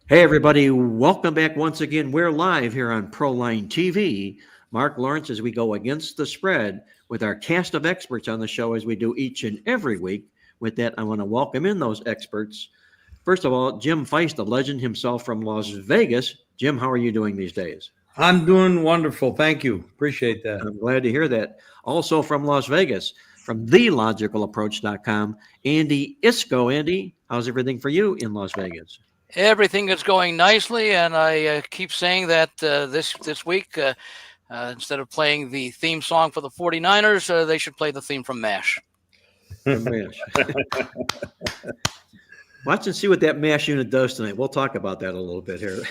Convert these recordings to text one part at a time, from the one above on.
Hey, everybody, welcome back once again. We're live here on Proline TV. Mark Lawrence, as we go against the spread with our cast of experts on the show, as we do each and every week. With that, I want to welcome in those experts. First of all, Jim Feist, the legend himself from Las Vegas. Jim, how are you doing these days? I'm doing wonderful. Thank you. Appreciate that. I'm glad to hear that. Also from Las Vegas, from TheLogicalApproach.com, Andy Isco. Andy, how's everything for you in Las Vegas? Everything is going nicely, and I keep saying that this week, instead of playing the theme song for the 49ers, they should play the theme from MASH. MASH. Watch and see what that MASH unit does tonight. We'll talk about that a little bit here.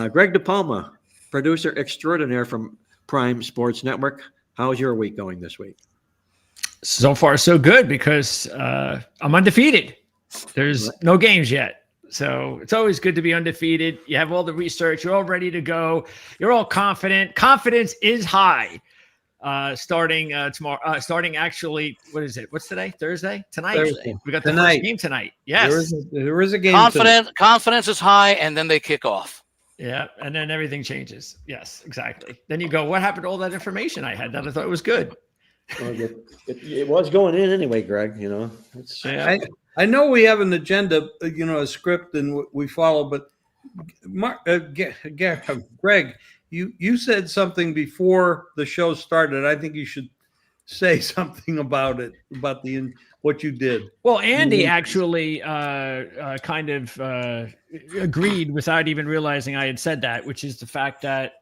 Greg DePalma, producer extraordinaire from Prime Sports Network. How's your week going this week? So far, so good, because I'm undefeated. There's no games yet. So it's always good to be undefeated. You have all the research. You're all ready to go. You're all confident. Confidence is high. Starting tomorrow. Starting actually, what is it? What's today? Thursday? Tonight. Thursday. We got the first game tonight. Yes. There is a game. Confidence is high, and then they kick off. Yeah, and then everything changes. Yes, exactly. Then you go, what happened to all that information I had that I thought was good? Well, it was going in anyway, Greg. You know, I know we have an agenda, a script, and we follow. But Greg, you said something before the show started. I think you should say something about it, about what you did. Well, Andy actually kind of agreed without even realizing I had said that, which is the fact that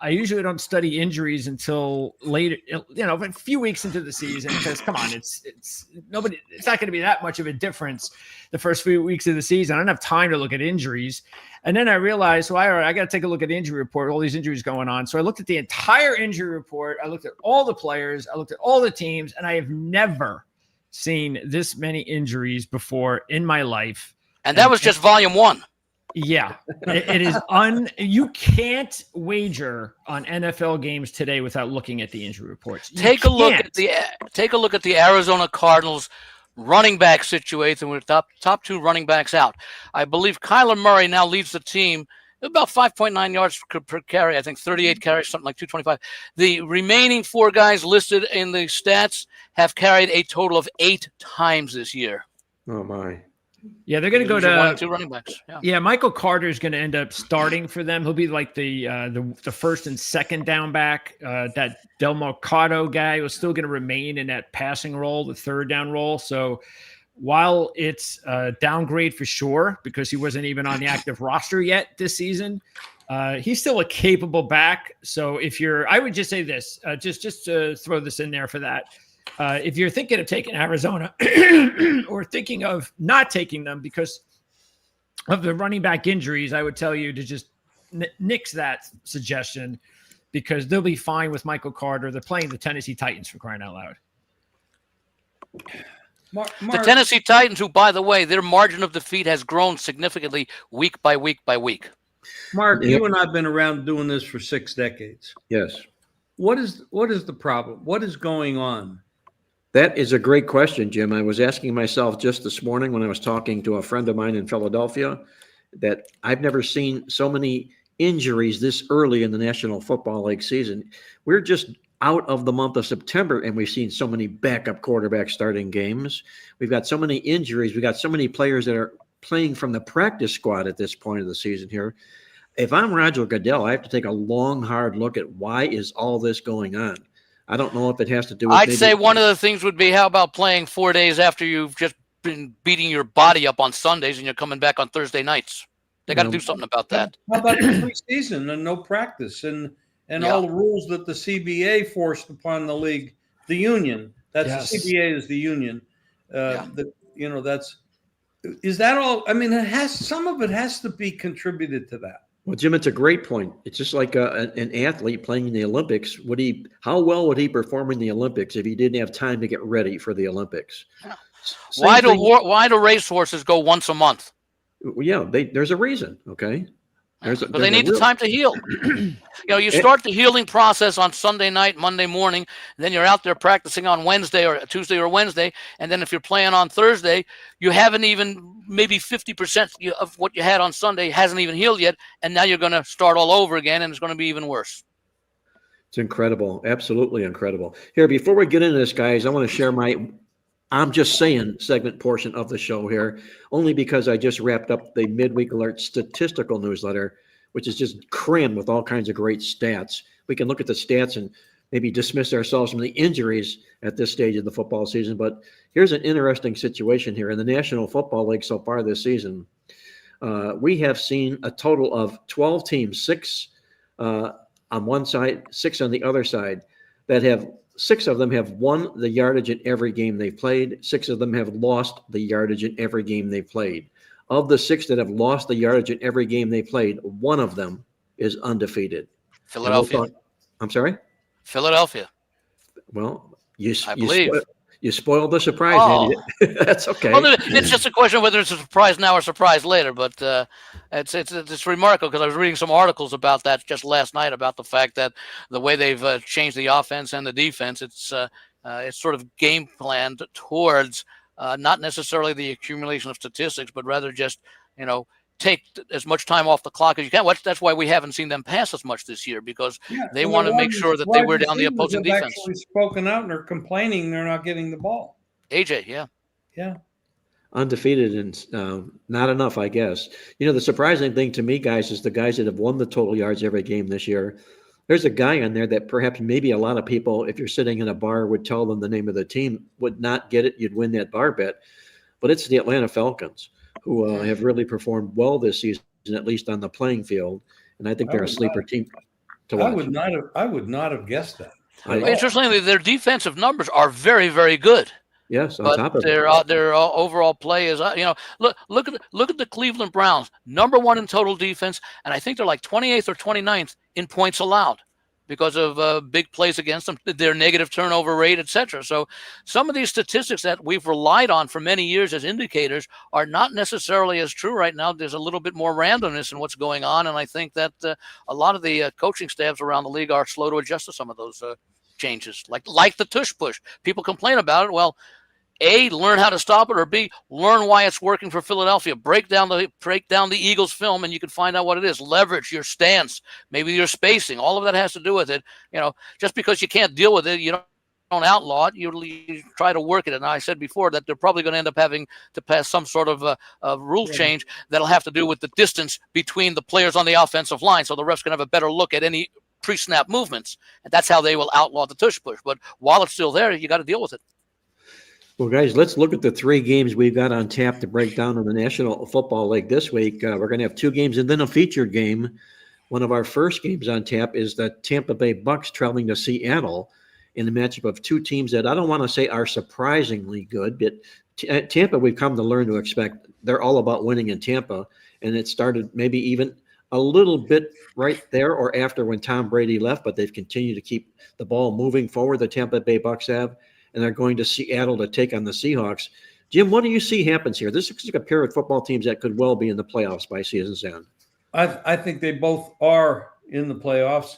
I usually don't study injuries until later, a few weeks into the season, because come on, it's not going to be that much of a difference the first few weeks of the season. I don't have time to look at injuries. And then I realized, all right, I got to take a look at the injury report, all these injuries going on. So I looked at the entire injury report. I looked at all the players. I looked at all the teams, and I have never seen this many injuries before in my life. And that was just volume 1. Yeah, it is you can't wager on NFL games today without looking at the injury reports. Take a look at the Arizona Cardinals running back situation with top 2 running backs out. I believe Kyler Murray now leads the team about 5.9 yards per carry. I think 38 carries, something like 225. The remaining 4 guys listed in the stats have carried a total of 8 times this year. Oh my. Yeah, they're going to go to 1 and 2 running backs. Yeah, Michael Carter is going to end up starting for them. He'll be like the first and second down back. That Del Mercado guy was still going to remain in that passing role, the third down role. So while it's a downgrade for sure, because he wasn't even on the active roster yet this season, he's still a capable back. So I would just say this, just to throw this in there for that. If you're thinking of taking Arizona or thinking of not taking them because of the running back injuries, I would tell you to just nix that suggestion, because they'll be fine with Michael Carter. They're playing the Tennessee Titans, for crying out loud. The Tennessee Titans, who, by the way, their margin of defeat has grown significantly week by week by week. Mark, you and I have been around doing this for 6 decades. Yes. What is the problem? What is going on? That is a great question, Jim. I was asking myself just this morning when I was talking to a friend of mine in Philadelphia that I've never seen so many injuries this early in the National Football League season. We're just out of the month of September, and we've seen so many backup quarterbacks starting games. We've got so many injuries. We've got so many players that are playing from the practice squad at this point of the season here. If I'm Roger Goodell, I have to take a long, hard look at why is all this going on. I don't know if it has to do with I'd say one of the things would be, how about playing 4 days after you've just been beating your body up on Sundays and you're coming back on Thursday nights? They got to do something about that. How about the preseason and no practice and all the rules that the CBA forced upon the league, the union? That's the CBA is the union. Is that all? I mean, some of it has to be contributed to that. Well, Jim, it's a great point. It's just like an athlete playing in the Olympics. How well would he perform in the Olympics if he didn't have time to get ready for the Olympics? Yeah. Why do racehorses go once a month? Yeah, there's a reason. Okay, but they need the time to heal. You start the healing process on Sunday night, Monday morning, and then you're out there practicing on Wednesday or Tuesday or Wednesday, and then if you're playing on Thursday, you haven't even maybe 50% of what you had on Sunday hasn't even healed yet, and now you're going to start all over again, and it's going to be even worse. It's incredible. Absolutely incredible. Here, before we get into this, guys, I want to share my I'm just saying segment portion of the show here, only because I just wrapped up the Midweek Alert statistical newsletter, which is just crammed with all kinds of great stats. We can look at the stats and maybe dismiss ourselves from the injuries at this stage of the football season. But here's an interesting situation here. In the National Football League so far this season, we have seen a total of 12 teams, 6 on one side, 6 on the other side, that have 6 of them have won the yardage in every game they played. 6 of them have lost the yardage in every game they played. Of the 6 that have lost the yardage in every game they played, 1 of them is undefeated. Philadelphia. I'm sorry? Philadelphia. Well, I believe. You spoiled the surprise, Oh. Andy. That's okay. Well, it's just a question of whether it's a surprise now or a surprise later. But it's remarkable because I was reading some articles about that just last night about the fact that the way they've changed the offense and the defense, it's sort of game planned towards not necessarily the accumulation of statistics, but rather just take as much time off the clock as you can. That's why we haven't seen them pass as much this year, because they want to make sure that they wear down the opposing defense. Actually spoken out and are complaining they're not getting the ball. AJ, yeah. Undefeated and not enough, I guess. The surprising thing to me, guys, is the guys that have won the total yards every game this year. There's a guy on there that perhaps maybe a lot of people, if you're sitting in a bar, would tell them the name of the team, would not get it. You'd win that bar bet. But it's the Atlanta Falcons, who have really performed well this season, at least on the playing field. And I think they're a sleeper team to watch. I would not have guessed that. Interestingly, their defensive numbers are very, very good. Yes, on but top of their overall play is, look at the Cleveland Browns, #1 in total defense, and I think they're like 28th or 29th in points allowed because of big plays against them, their negative turnover rate, etc. So some of these statistics that we've relied on for many years as indicators are not necessarily as true right now. There's a little bit more randomness in what's going on, and I think that a lot of the coaching staffs around the league are slow to adjust to some of those changes, like the tush push. People complain about it. Well, A, learn how to stop it, or B, learn why it's working for Philadelphia. Break down the Eagles film, and you can find out what it is. Leverage your stance, maybe your spacing. All of that has to do with it. Just because you can't deal with it, you don't outlaw it. You try to work it. And I said before that they're probably going to end up having to pass some sort of rule change that'll have to do with the distance between the players on the offensive line, so the refs can have a better look at any pre-snap movements, and that's how they will outlaw the tush push. But while it's still there, you got to deal with it. Well, guys, let's look at the 3 games we've got on tap to break down in the National Football League this week. We're going to have 2 games and then a featured game. One of our first games on tap is the Tampa Bay Bucks traveling to Seattle in the matchup of 2 teams that I don't want to say are surprisingly good, but Tampa we've come to learn to expect. They're all about winning in Tampa, and it started maybe even a little bit right there or after when Tom Brady left, but they've continued to keep the ball moving forward, the Tampa Bay Bucks have. And they're going to Seattle to take on the Seahawks. Jim, what do you see happens here? This looks like a pair of football teams that could well be in the playoffs by season's end. I think they both are in the playoffs.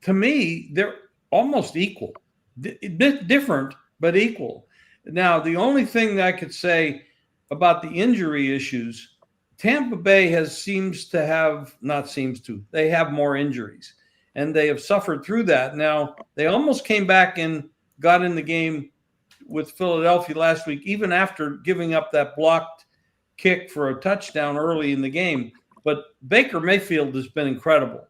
To me, they're almost equal. Different, but equal. Now, the only thing that I could say about the injury issues, Tampa Bay they have more injuries, and they have suffered through that. Now, they almost came back and got in the game with Philadelphia last week, even after giving up that blocked kick for a touchdown early in the game. But Baker Mayfield has been incredible.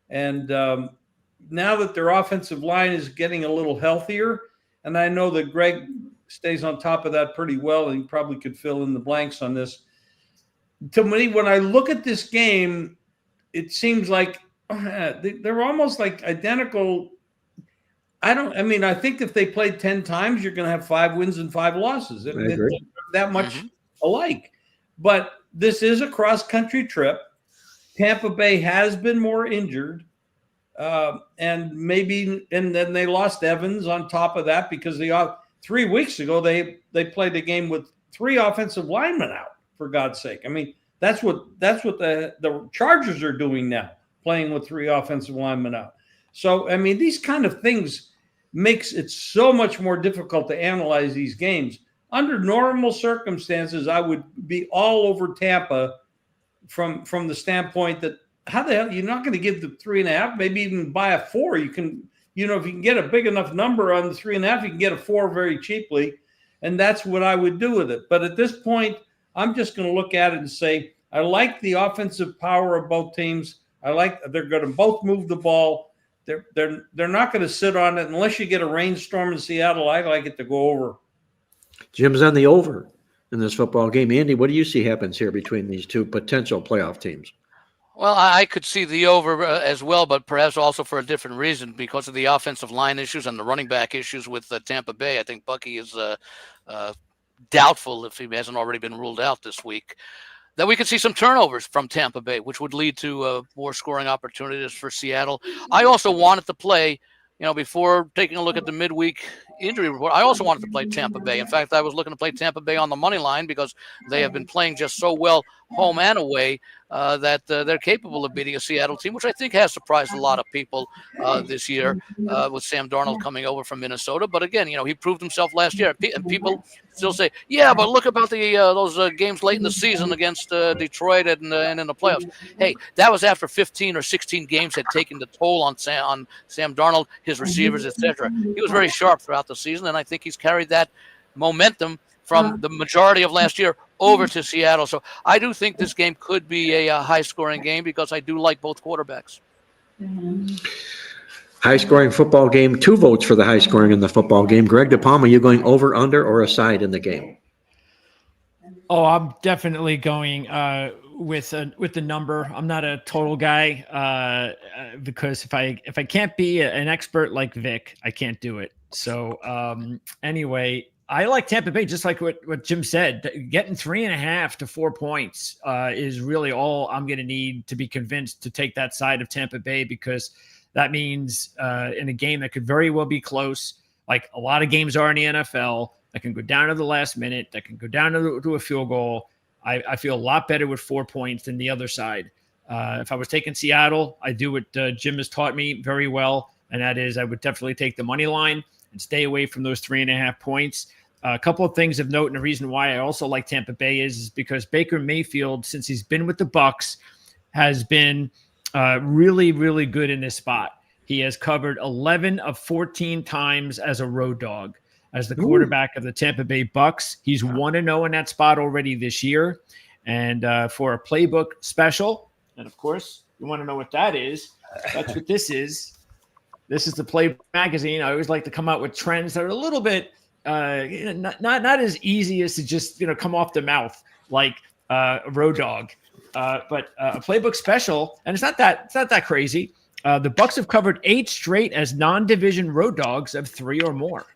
And now that their offensive line is getting a little healthier, and I know that Greg stays on top of that pretty well, and he probably could fill in the blanks on this. To me, when I look at this game, it seems like they're almost like identical. I think if they played 10 times, you're going to have 5 wins and 5 losses. They're that much alike. But this is a cross-country trip. Tampa Bay has been more injured. And then they lost Evans on top of that because 3 weeks ago, they played a game with 3 offensive linemen out, for God's sake. I mean, that's what the Chargers are doing now, playing with 3 offensive linemen out. So, I mean, these kind of things makes it so much more difficult to analyze these games. under normal circumstances, I would be all over Tampa from the standpoint that how the hell you're not going to give the 3.5, maybe even buy a 4. You can, if you can get a big enough number on the 3.5, you can get a 4 very cheaply. And that's what I would do with it. But at this point, I'm just going to look at it and say, I like the offensive power of both teams. They're going to both move the ball. They're not going to sit on it unless you get a rainstorm in Seattle. I like it to go over. Jim's on the over in this football game. Andy, what do you see happens here between these two potential playoff teams? Well, I could see the over as well, but perhaps also for a different reason because of the offensive line issues and the running back issues with Tampa Bay. I think Bucky is doubtful, if he hasn't already been ruled out this week, that we could see some turnovers from Tampa Bay, which would lead to more scoring opportunities for Seattle. I also wanted to play, before taking a look at the midweek injury report, I also wanted to play Tampa Bay. In fact, I was looking to play Tampa Bay on the money line because they have been playing just so well home and away that they're capable of beating a Seattle team, which I think has surprised a lot of people this year with Sam Darnold coming over from Minnesota. But again, he proved himself last year. And people still say, yeah, but look about those games late in the season against Detroit and in the playoffs. Hey, that was after 15 or 16 games had taken the toll on Sam Darnold, his receivers, etc. He was very sharp throughout the season, and I think he's carried that momentum from the majority of last year over to Seattle. So I do think this game could be a high-scoring game because I do like both quarterbacks. High-scoring football game. 2 votes for the high-scoring in the football game. Greg DePalma, you going over, under, or aside in the game? Oh, I'm definitely going with the number. I'm not a total guy because if I can't be an expert like Vic, I can't do it. So anyway, I like Tampa Bay, just like what Jim said. Getting 3.5 to 4 points is really all I'm going to need to be convinced to take that side of Tampa Bay, because that means in a game that could very well be close, like a lot of games are in the NFL, that can go down to the last minute, that can go down to a field goal. I feel a lot better with 4 points than the other side. If I was taking Seattle, I do what Jim has taught me very well, and that is I would definitely take the money line and stay away from those 3.5 points. A couple of things of note, and the reason why I also like Tampa Bay is because Baker Mayfield, since he's been with the Bucs, has been really, really good in this spot. He has covered 11 of 14 times as a road dog. As the quarterback of the Tampa Bay Bucs, he's 1-0 in that spot already this year. And for a playbook special, and of course, you want to know what that is. That's what this is. This is the Play magazine. I always like to come out with trends that are a little bit not as easy as to just come off the mouth like a road dog, but a playbook special. And it's not that crazy. The Bucs have covered 8 straight as non-division road dogs of 3 or more.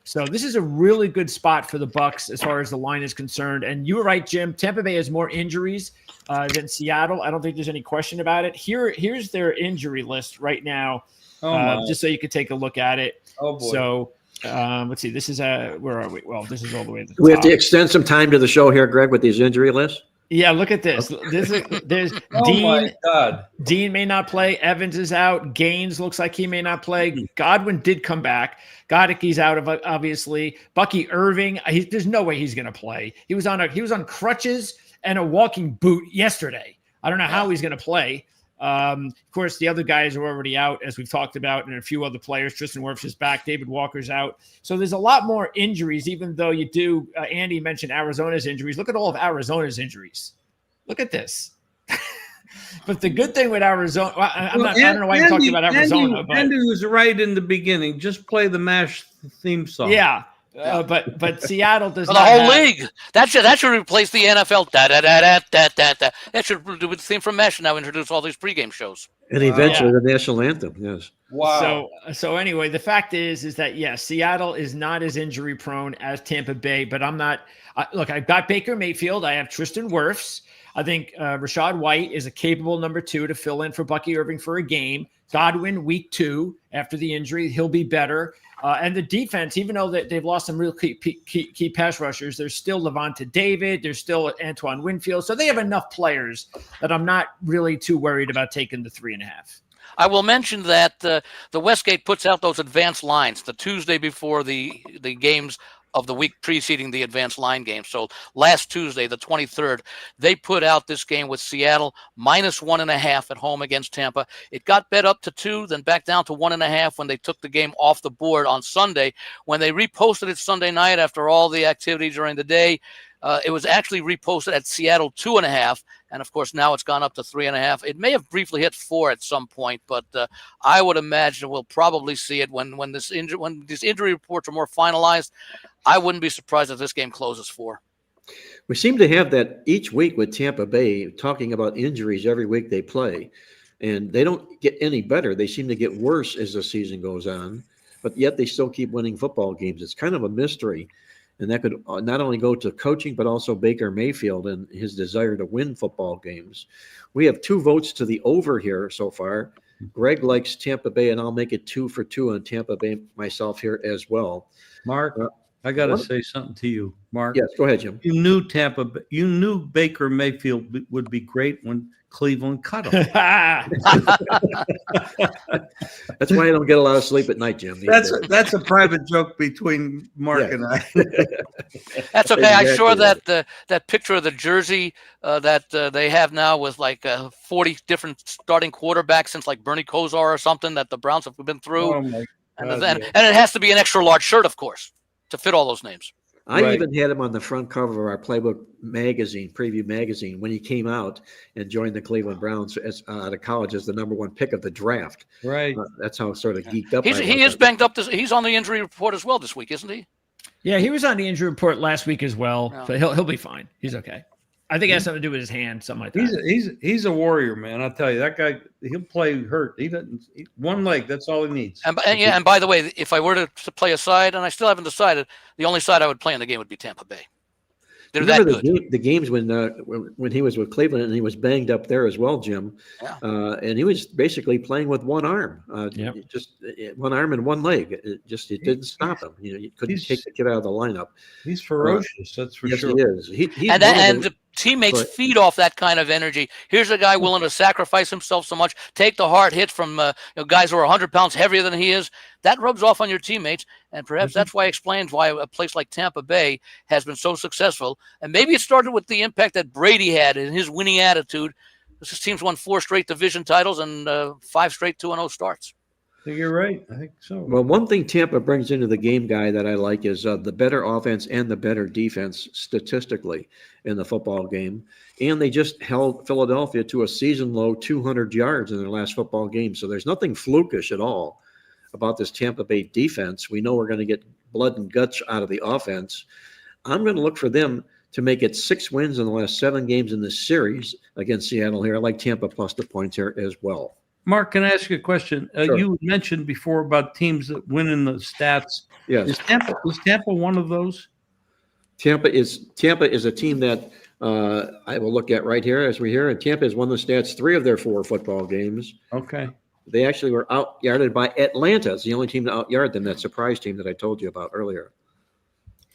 So this is a really good spot for the Bucs as far as the line is concerned. And you were right, Jim. Tampa Bay has more injuries than Seattle. I don't think there's any question about it. Here's their injury list right now, just so you could take a look at it. Oh boy. So let's see. This is where are we? Well, this is all the way to the top. We have to extend some time to the show here, Greg, with these injury lists. Yeah, look at this. There's Dean. My God. Dean may not play. Evans is out. Gaines looks like he may not play. Godwin did come back. Godicke's out of obviously. Bucky Irving. There's no way he's going to play. He was on crutches and a walking boot yesterday. I don't know how he's going to play. Of course, the other guys are already out, as we've talked about, and a few other players. Tristan Wirfs is back. David Walker's out. So there's a lot more injuries, even though you do. Andy mentioned Arizona's injuries. Look at all of Arizona's injuries. Look at this. But the good thing with Arizona, I don't know why I'm talking about Arizona. Andy was right in the beginning. Just play the MASH theme song. Yeah. But Seattle does not the whole league. That should replace the NFL. That should do with the theme from MASH now introduce all these pregame shows. And eventually the national anthem, yes. Wow. So anyway, the fact is that, yes, Seattle is not as injury prone as Tampa Bay, but I'm not. Look, I've got Baker Mayfield. I have Tristan Wirfs. I think Rachaad White is a capable number 2 to fill in for Bucky Irving for a game. Godwin, week 2, after the injury, he'll be better. And the defense, even though they've lost some real key pass rushers, there's still Levante David, there's still Antoine Winfield. So they have enough players that I'm not really too worried about taking the 3.5. I will mention that the Westgate puts out those advanced lines the Tuesday before the games of the week preceding the advanced line game. So last Tuesday, the 23rd, they put out this game with Seattle -1.5 at home against Tampa. It got bet up to 2, then back down to 1.5 when they took the game off the board on Sunday. When they reposted it Sunday night after all the activity during the day, it was actually reposted at Seattle 2.5. And of course, now it's gone up to 3.5. It may have briefly hit 4 at some point, but I would imagine we'll probably see it when these injury reports are more finalized. I wouldn't be surprised if this game closes 4. We seem to have that each week with Tampa Bay, talking about injuries every week they play, and they don't get any better. They seem to get worse as the season goes on, but yet they still keep winning football games. It's kind of a mystery. And that could not only go to coaching, but also Baker Mayfield and his desire to win football games. We have 2 votes to the over here so far. Greg likes Tampa Bay, and I'll make it 2 for 2 on Tampa Bay myself here as well. Mark, I got to say something to you, Mark. Yes, go ahead, Jim. You knew Baker Mayfield would be great when Cleveland cut him. That's why I don't get a lot of sleep at night, Jim. That's a private joke between Mark and I. That's okay. Exactly I saw right. that picture of the jersey that they have now with like 40 different starting quarterbacks since like Bernie Kosar or something that the Browns have been through. Oh my God, and yeah. it has to be an extra large shirt, of course, to fit all those names. I even had him on the front cover of our Playbook magazine, preview magazine, when he came out and joined the Cleveland Browns out of college as the #1 pick of the draft. Right. That's how sort of geeked up. He is banged up. He's on the injury report as well this week, isn't he? Yeah, he was on the injury report last week as well. Yeah. But he'll be fine. He's okay. I think it has something to do with his hand, something like that. He's a warrior, man. I'll tell you, that guy, he'll play hurt. One leg, that's all he needs. And by the way, if I were to play a side, and I still haven't decided, the only side I would play in the game would be Tampa Bay. They're that Remember good. the games when he was with Cleveland and he was banged up there as well, Jim. Yeah. And he was basically playing with one arm, just one arm and one leg. It didn't stop him. You couldn't take the kid out of the lineup. He's ferocious, that's for sure. Yes, he is. And the teammates feed off that kind of energy. Here's a guy willing to sacrifice himself so much, take the hard hit from guys who are 100 pounds heavier than he is. That rubs off on your teammates, and perhaps that's why it explains why a place like Tampa Bay has been so successful. And maybe it started with the impact that Brady had in his winning attitude. This team's won 4 straight division titles and 5 straight 2-0 starts. I think you're right. I think so. Well, one thing Tampa brings into the game, guy, that I like is the better offense and the better defense statistically in the football game. And they just held Philadelphia to a season-low 200 yards in their last football game. So there's nothing flukish at all about this Tampa Bay defense. We know we're going to get blood and guts out of the offense. I'm going to look for them to make it 6 wins in the last 7 games in this series against Seattle here. I like Tampa plus the points here as well. Mark, can I ask you a question? Sure. You mentioned before about teams that win in the stats. Yes. Is Tampa one of those? Tampa is a team that I will look at right here as we're here. And Tampa has won the stats 3 of their 4 football games. Okay. They actually were out-yarded by Atlanta. It's the only team to out-yard them, that surprise team that I told you about earlier.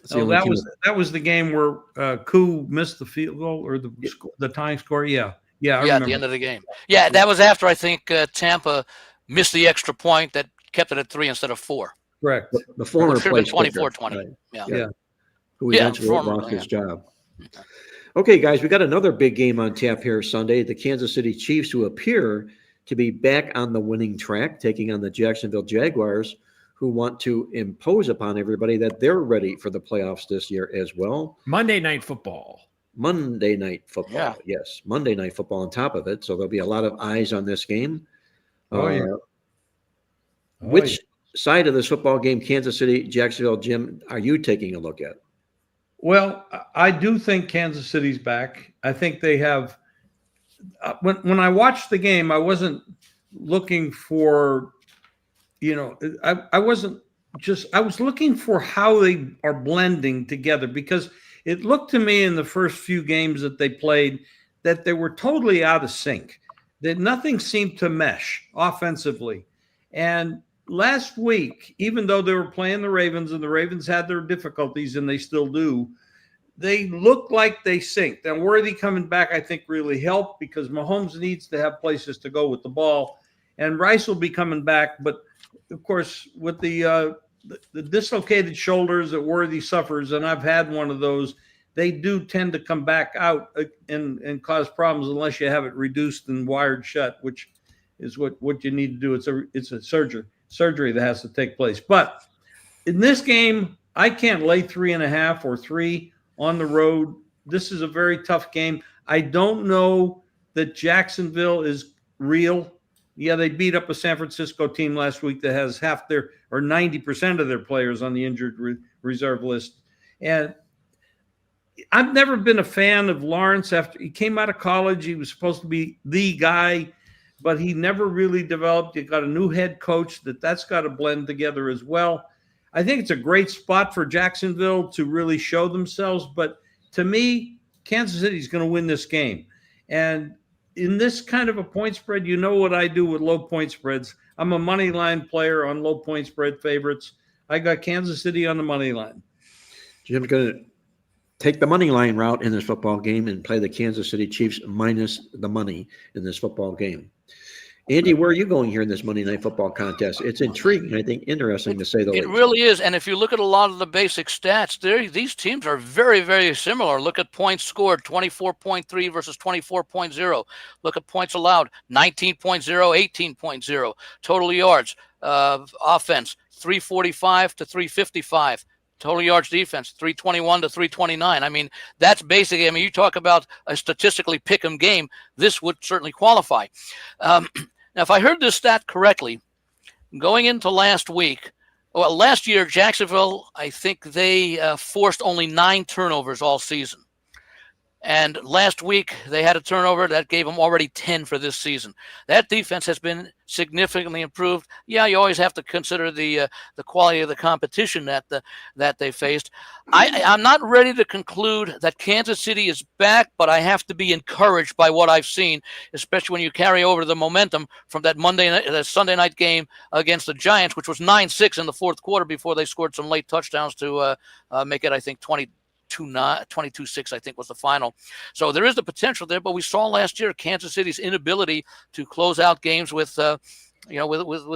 That was the game where Koo missed the field goal or the tying score. Yeah. At the end of the game. Yeah, that was after I think Tampa missed the extra point that kept it at 3 instead of 4. Correct. The former place 24-20. right. Yeah. Who eventually lost his job. Okay, guys, we got another big game on tap here Sunday. The Kansas City Chiefs, who appear to be back on the winning track, taking on the Jacksonville Jaguars, who want to impose upon everybody that they're ready for the playoffs this year as well. Monday Night Football. Yes. Monday Night Football on top of it. So there'll be a lot of eyes on this game. Which side of this football game, Kansas City, Jacksonville, Jim, are you taking a look at? Well, I do think Kansas City's back. I think they have when I watched the game, I wasn't looking for, I was looking for how they are blending together, because it looked to me in the first few games that they played that they were totally out of sync, that nothing seemed to mesh offensively. And last week, even though they were playing the Ravens and the Ravens had their difficulties, and they still do, they looked like they synced. And Worthy coming back, I think, really helped, because Mahomes needs to have places to go with the ball. And Rice will be coming back. But, of course, with the the dislocated shoulders that Worthy suffers, and I've had one of those, they do tend to come back out and cause problems unless you have it reduced and wired shut, which is what you need to do. It's a surgery that has to take place. But in this game, I can't lay 3.5 or 3 on the road. This is a very tough game. I don't know that Jacksonville is real. Yeah, they beat up a San Francisco team last week that has half their or 90% of their players on the injured reserve list. And I've never been a fan of Lawrence. After he came out of college, he was supposed to be the guy, but he never really developed. He got a new head coach that's got to blend together as well. I think it's a great spot for Jacksonville to really show themselves. But to me, Kansas City is going to win this game. And in this kind of a point spread, you know what I do with low point spreads. I'm a money line player on low point spread favorites. I got Kansas City on the money line. Jim's going to take the money line route in this football game and play the Kansas City Chiefs minus the money in this football game. Andy, where are you going here in this Monday Night Football contest? It's intriguing, I think, interesting to say the least. It really is. And if you look at a lot of the basic stats, these teams are very, very similar. Look at points scored, 24.3 versus 24.0. Look at points allowed, 19.0, 18.0. Total yards, offense, 345 to 355. Total yards defense, 321 to 329. I mean, that's basically, you talk about a statistically pick 'em game, this would certainly qualify. Now, if I heard this stat correctly, going into last year, Jacksonville, I think they forced only 9 turnovers all season. And last week, they had a turnover that gave them already 10 for this season. That defense has been significantly improved. Yeah, you always have to consider the quality of the competition that they faced. I'm not ready to conclude that Kansas City is back, but I have to be encouraged by what I've seen, especially when you carry over the momentum from that Sunday night game against the Giants, which was 9-6 in the fourth quarter before they scored some late touchdowns to make it, I think, 22-6, I think was the final. So there is the potential there, but we saw last year Kansas City's inability to close out games with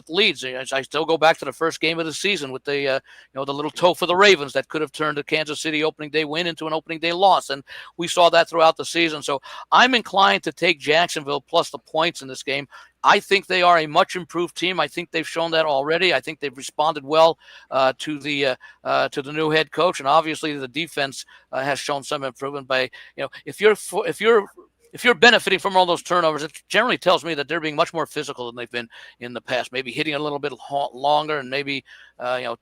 leads. I still go back to the first game of the season with the little toe for the Ravens that could have turned a Kansas City opening day win into an opening day loss, and we saw that throughout the season. So I'm inclined to take Jacksonville plus the points in this game. I think they are a much improved team. I think they've shown that already. I think they've responded well to the new head coach, and obviously the defense has shown some improvement. By if you're benefiting from all those turnovers, it generally tells me that they're being much more physical than they've been in the past. Maybe hitting a little bit longer, and maybe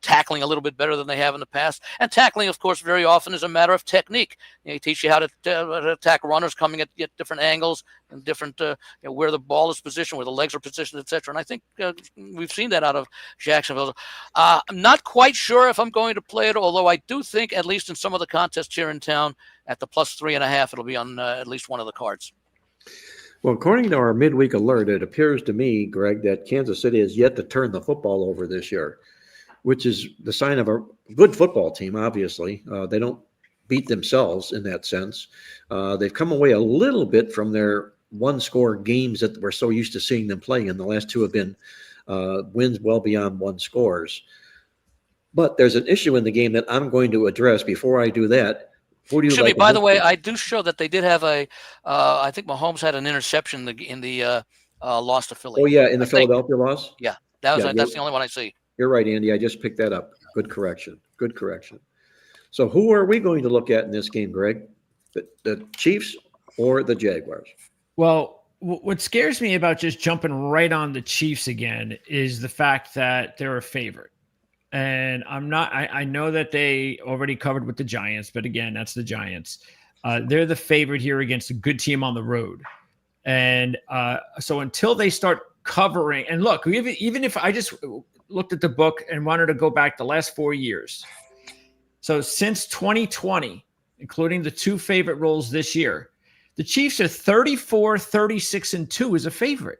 tackling a little bit better than they have in the past. And tackling, of course, very often is a matter of technique. They teach you how to attack runners coming at different angles and different where the ball is positioned, where the legs are positioned, etc. And I think we've seen that out of Jacksonville. I'm not quite sure if I'm going to play it, although I do think, at least in some of the contests here in town, at the plus 3.5, it'll be on at least one of the cards. Well, according to our midweek alert, it appears to me, Greg, that Kansas City has yet to turn the football over this year, which is the sign of a good football team, obviously. They don't beat themselves in that sense. They've come away a little bit from their one-score games that we're so used to seeing them play, and the last 2 have been wins well beyond 1 scores. But there's an issue in the game that I'm going to address. Before I do that, who do you like? By the way, I do show that they did have I think Mahomes had an interception in the loss to Philly. Oh, yeah, in the Philadelphia loss? Yeah, that's the only one I see. You're right, Andy. I just picked that up. Good correction. So who are we going to look at in this game, Greg? The Chiefs or the Jaguars? Well, what scares me about just jumping right on the Chiefs again is the fact that they're a favorite. And I know that they already covered with the Giants, but again, that's the Giants. They're the favorite here against a good team on the road. And so until they start covering, and look, even if I just looked at the book and wanted to go back the last 4 years. So since 2020, including the 2 favorite roles this year, the Chiefs are 34, 36, and 2 as a favorite.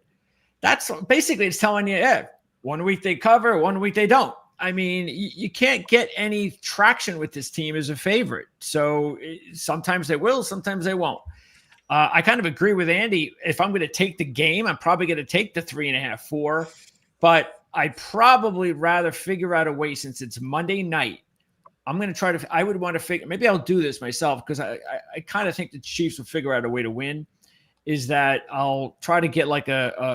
That's basically, it's telling you, yeah, 1 week they cover, 1 week they don't. I mean, you can't get any traction with this team as a favorite. So sometimes they will, sometimes they won't. I kind of agree with Andy. If I'm going to take the game, I'm probably going to take the 3.5, 4. But I'd probably rather figure out a way, since it's Monday night. I'm going to try to, I would want to figure, maybe I'll do this myself, because I kind of think the Chiefs will figure out a way to win, is that I'll try to get like an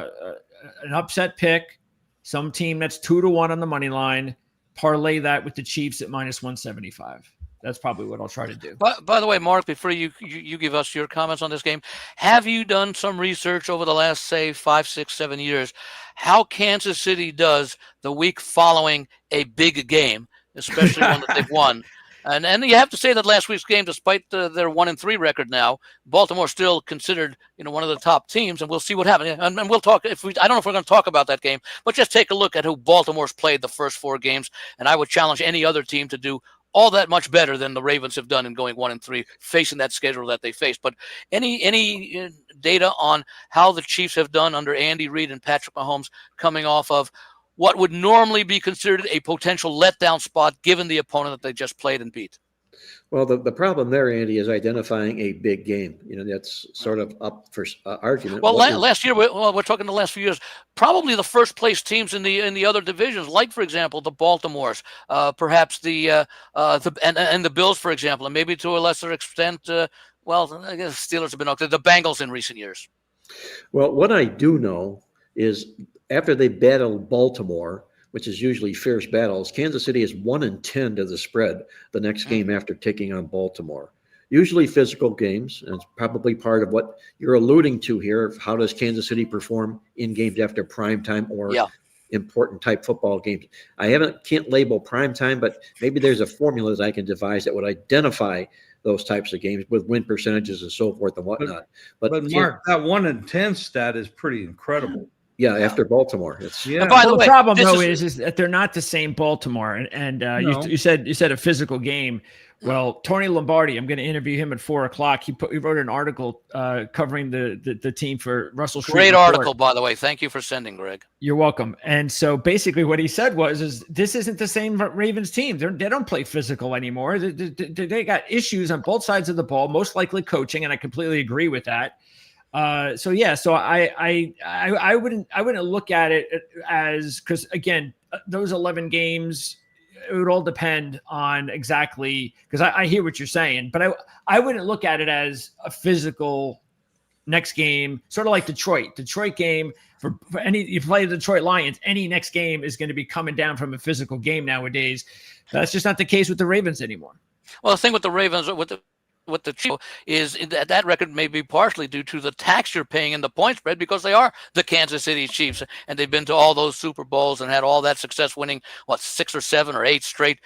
upset pick, some team that's 2-1 on the money line, parlay that with the Chiefs at -175. That's probably what I'll try to do. But by the way, Mark, before you give us your comments on this game, have you done some research over the last, say, 5, 6, 7 years, how Kansas City does the week following a big game, especially one that they've won? And you have to say that last week's game, despite their 1-3 record now, Baltimore still considered one of the top teams, and we'll see what happens. And we'll talk. I don't know if we're going to talk about that game, but just take a look at who Baltimore's played the first 4 games, and I would challenge any other team to do all that much better than the Ravens have done in going 1-3, facing that schedule that they faced. But any data on how the Chiefs have done under Andy Reid and Patrick Mahomes, coming off of what would normally be considered a potential letdown spot given the opponent that they just played and beat? Well, the problem there, Andy, is identifying a big game. That's sort of up for argument. Well, last year, we're talking the last few years, probably the first place teams in the other divisions, like, for example, the Baltimores, perhaps the Bills, for example, and maybe to a lesser extent, I guess Steelers have been okay, the Bengals in recent years. Well, what I do know is after they battled Baltimore, which is usually fierce battles, Kansas City is 1-10 to the spread the next game after taking on Baltimore. Usually physical games, and it's probably part of what you're alluding to here. How does Kansas City perform in games after prime time or important type football games? I can't label prime time, but maybe there's a formula that I can devise that would identify those types of games with win percentages and so forth and whatnot. But Mark, that 1-10 stat is pretty incredible. Yeah, after Baltimore, it's And by the way, the problem though is that they're not the same Baltimore. And No. you said a physical game. Well, Tony Lombardi, I'm going to interview him at 4:00. He wrote an article covering the team for Russell Street. Great article, by the way. Thank you for sending, Greg. You're welcome. And so basically what he said is this isn't the same Ravens team. They don't play physical anymore. They got issues on both sides of the ball, most likely coaching, and I completely agree with that. So I wouldn't look at it as, because again, those 11 games, it would all depend on exactly, because I hear what you're saying, but I wouldn't look at it as a physical next game, sort of like Detroit game for any, you play the Detroit Lions, any next game is going to be coming down from a physical game nowadays. That's just not the case with the Ravens anymore. Well, the thing with the Ravens, with the Chiefs, is that record may be partially due to the tax you're paying in the point spread, because they are the Kansas City Chiefs, and they've been to all those Super Bowls and had all that success, winning 6 or 7 or 8 straight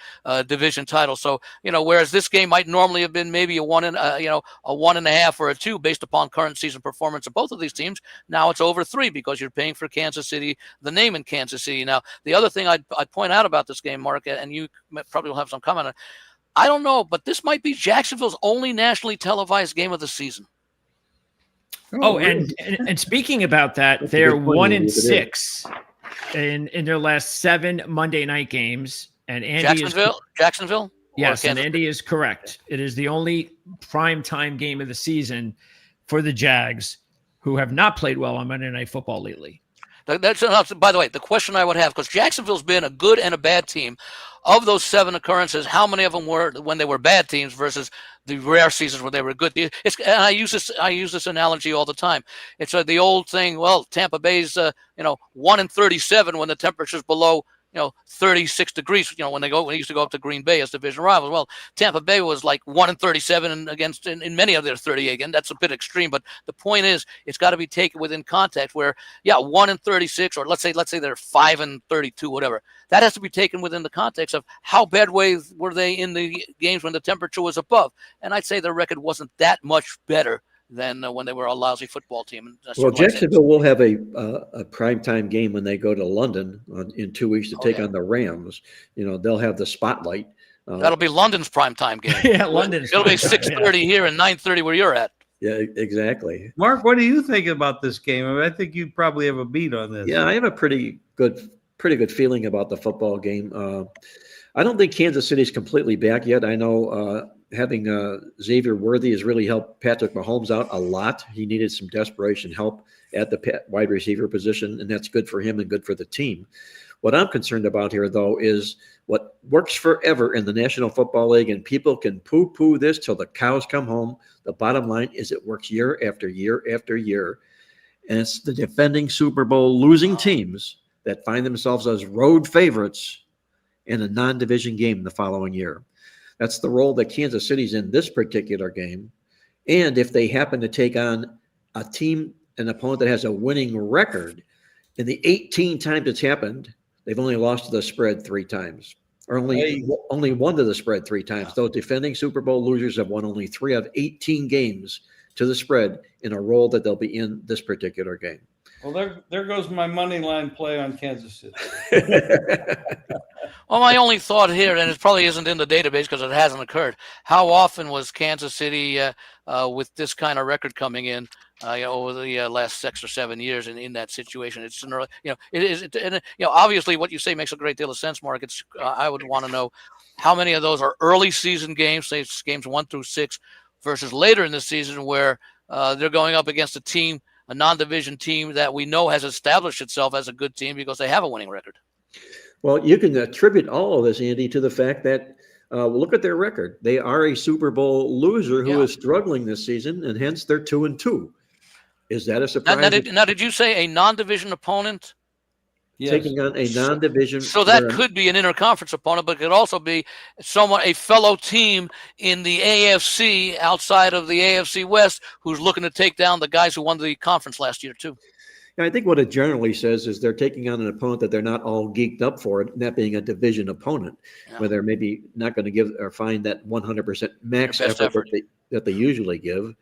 division titles. So whereas this game might normally have been maybe a 1.5 or a 2 based upon current season performance of both of these teams, now it's over 3 because you're paying for Kansas City, the name in Kansas City. Now, the other thing I'd point out about this game, Mark, and you probably will have some comment on, I don't know, but this might be Jacksonville's only nationally televised game of the season. Oh, and speaking about that, they're 1-6 in their last 7 Monday night games. And Andy Jacksonville? Yes, and Andy is correct. It is the only primetime game of the season for the Jags, who have not played well on Monday Night Football lately. That's, by the way, the question I would have, because Jacksonville's been a good and a bad team. Of those 7 occurrences, how many of them were when they were bad teams versus the rare seasons where they were good? And I use this analogy all the time. It's the old thing. Well, Tampa Bay's 1-37 when the temperature's below 36 degrees, when they used to go up to Green Bay as division rivals. Well, Tampa Bay was like 1-37 against in many of their 38. Again, that's a bit extreme, but the point is, it's got to be taken within context where, 1-36, or let's say they're 5-32, whatever. That has to be taken within the context of how bad ways were they in the games when the temperature was above. And I'd say their record wasn't that much better than when they were a lousy football team. Well, Jacksonville will have a primetime game when they go to London in 2 weeks to take on the Rams. They'll have the spotlight. That'll be London's primetime game. Yeah, London's. It'll be 6:30 here and 9:30 where you're at. Yeah, exactly. Mark, what do you think about this game? I think you probably have a beat on this. Yeah, I have a pretty good feeling about the football game. I don't think Kansas City's completely back yet. I know having Xavier Worthy has really helped Patrick Mahomes out a lot. He needed some desperation help at the wide receiver position, and that's good for him and good for the team. What I'm concerned about here, though, is what works forever in the National Football League, and people can poo-poo this till the cows come home. The bottom line is it works year after year after year, and it's the defending Super Bowl losing teams that find themselves as road favorites in a non-division game the following year. That's the role that Kansas City's in this particular game. And if they happen to take on a team, an opponent that has a winning record, in the 18 times it's happened, they've only lost to the spread 3 times, or only won to the spread 3 times. Those defending Super Bowl losers have won only 3 of 18 games to the spread in a role that they'll be in this particular game. Well, there goes my money line play on Kansas City. Well, my only thought here, and it probably isn't in the database because it hasn't occurred, how often was Kansas City with this kind of record coming in over the last 6 or 7 years in that situation? It's an early, it is, and obviously what you say makes a great deal of sense, Mark. It's I would want to know how many of those are early season games, say games 1 through 6, versus later in the season where they're going up against a non-division team that we know has established itself as a good team because they have a winning record. Well, you can attribute all of this, Andy, to the fact that look at their record. They are a Super Bowl loser who is struggling this season, and hence they're 2-2. Is that a surprise? Now, did you say a non-division opponent? Yes. Taking on a non-division. So that could be an interconference opponent, but it could also be a fellow team in the AFC outside of the AFC West who's looking to take down the guys who won the conference last year too. I think what it generally says is they're taking on an opponent that they're not all geeked up for, it, that being a division opponent, where they're maybe not going to give or find that 100% max effort. That they usually give.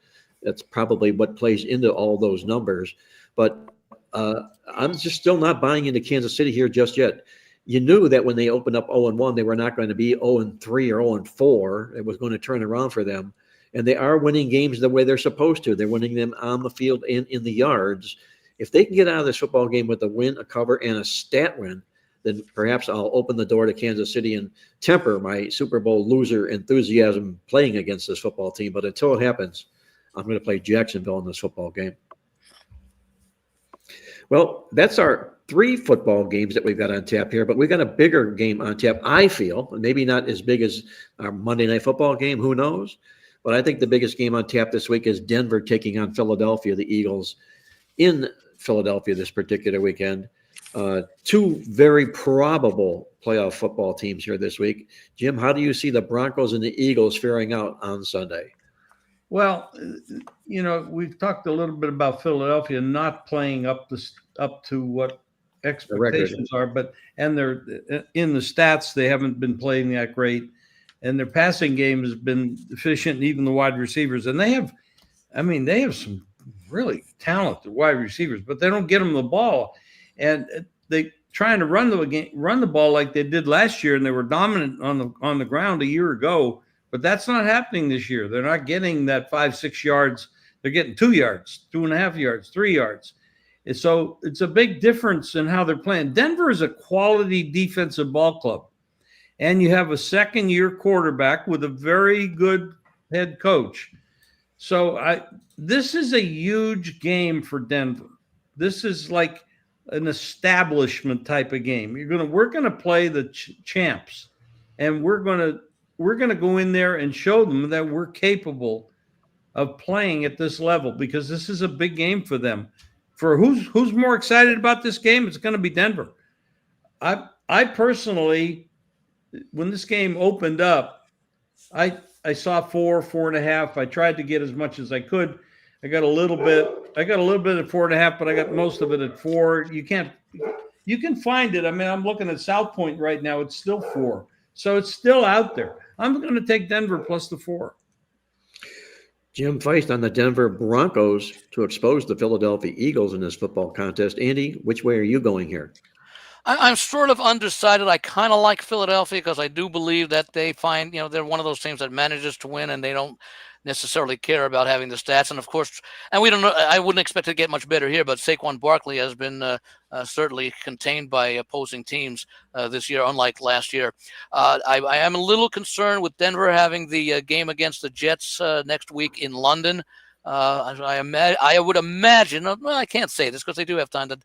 That's probably what plays into all those numbers. But I'm just still not buying into Kansas City here just yet. You knew that when they opened up 0-1, they were not going to be 0-3 or 0-4. It was going to turn around for them. And they are winning games the way they're supposed to. They're winning them on the field and in the yards. If they can get out of this football game with a win, a cover, and a stat win, then perhaps I'll open the door to Kansas City and temper my Super Bowl loser enthusiasm playing against this football team. But until it happens, I'm going to play Jacksonville in this football game. Well, that's our 3 football games that we've got on tap here, but we've got a bigger game on tap, I feel. Maybe not as big as our Monday Night Football game, who knows? But I think the biggest game on tap this week is Denver taking on Philadelphia, the Eagles, in Philadelphia this particular weekend. 2 very probable playoff football teams here this week. Jim, how do you see the Broncos and the Eagles faring out on Sunday? Well, we've talked a little bit about Philadelphia not playing up to what expectations are, and they're in the stats, they haven't been playing that great, and their passing game has been efficient, and even the wide receivers, and they have some really talented wide receivers, but they don't get them the ball, and they trying to run the ball like they did last year, and they were dominant on the ground a year ago. But that's not happening this year. They're not getting that 5-6 yards. They're getting 2 yards, 2.5 yards, 3 yards. And so it's a big difference in how they're playing. Denver is a quality defensive ball club. And you have a second-year quarterback with a very good head coach. So this is a huge game for Denver. This is like an establishment type of game. We're gonna play the champs, and we're gonna go in there and show them that we're capable of playing at this level, because this is a big game for them. For who's more excited about this game, it's going to be Denver. I personally, when this game opened up, I saw 4.5. I tried to get as much as I could. I got a little bit at 4.5, but I got most of it at 4. You can find it. I mean, I'm looking at South Point right now. It's still 4. So it's still out there. I'm going to take Denver plus the 4. Jim Feist on the Denver Broncos to expose the Philadelphia Eagles in this football contest. Andy, which way are you going here? I'm sort of undecided. I kind of like Philadelphia because I do believe that they find, they're one of those teams that manages to win, and they don't necessarily care about having the stats. And of course, and we don't know, I wouldn't expect it to get much better here, but Saquon Barkley has been certainly contained by opposing teams this year, unlike last year. I am a little concerned with Denver having the game against the Jets next week in London. I would imagine, well, I can't say this because they do have time to,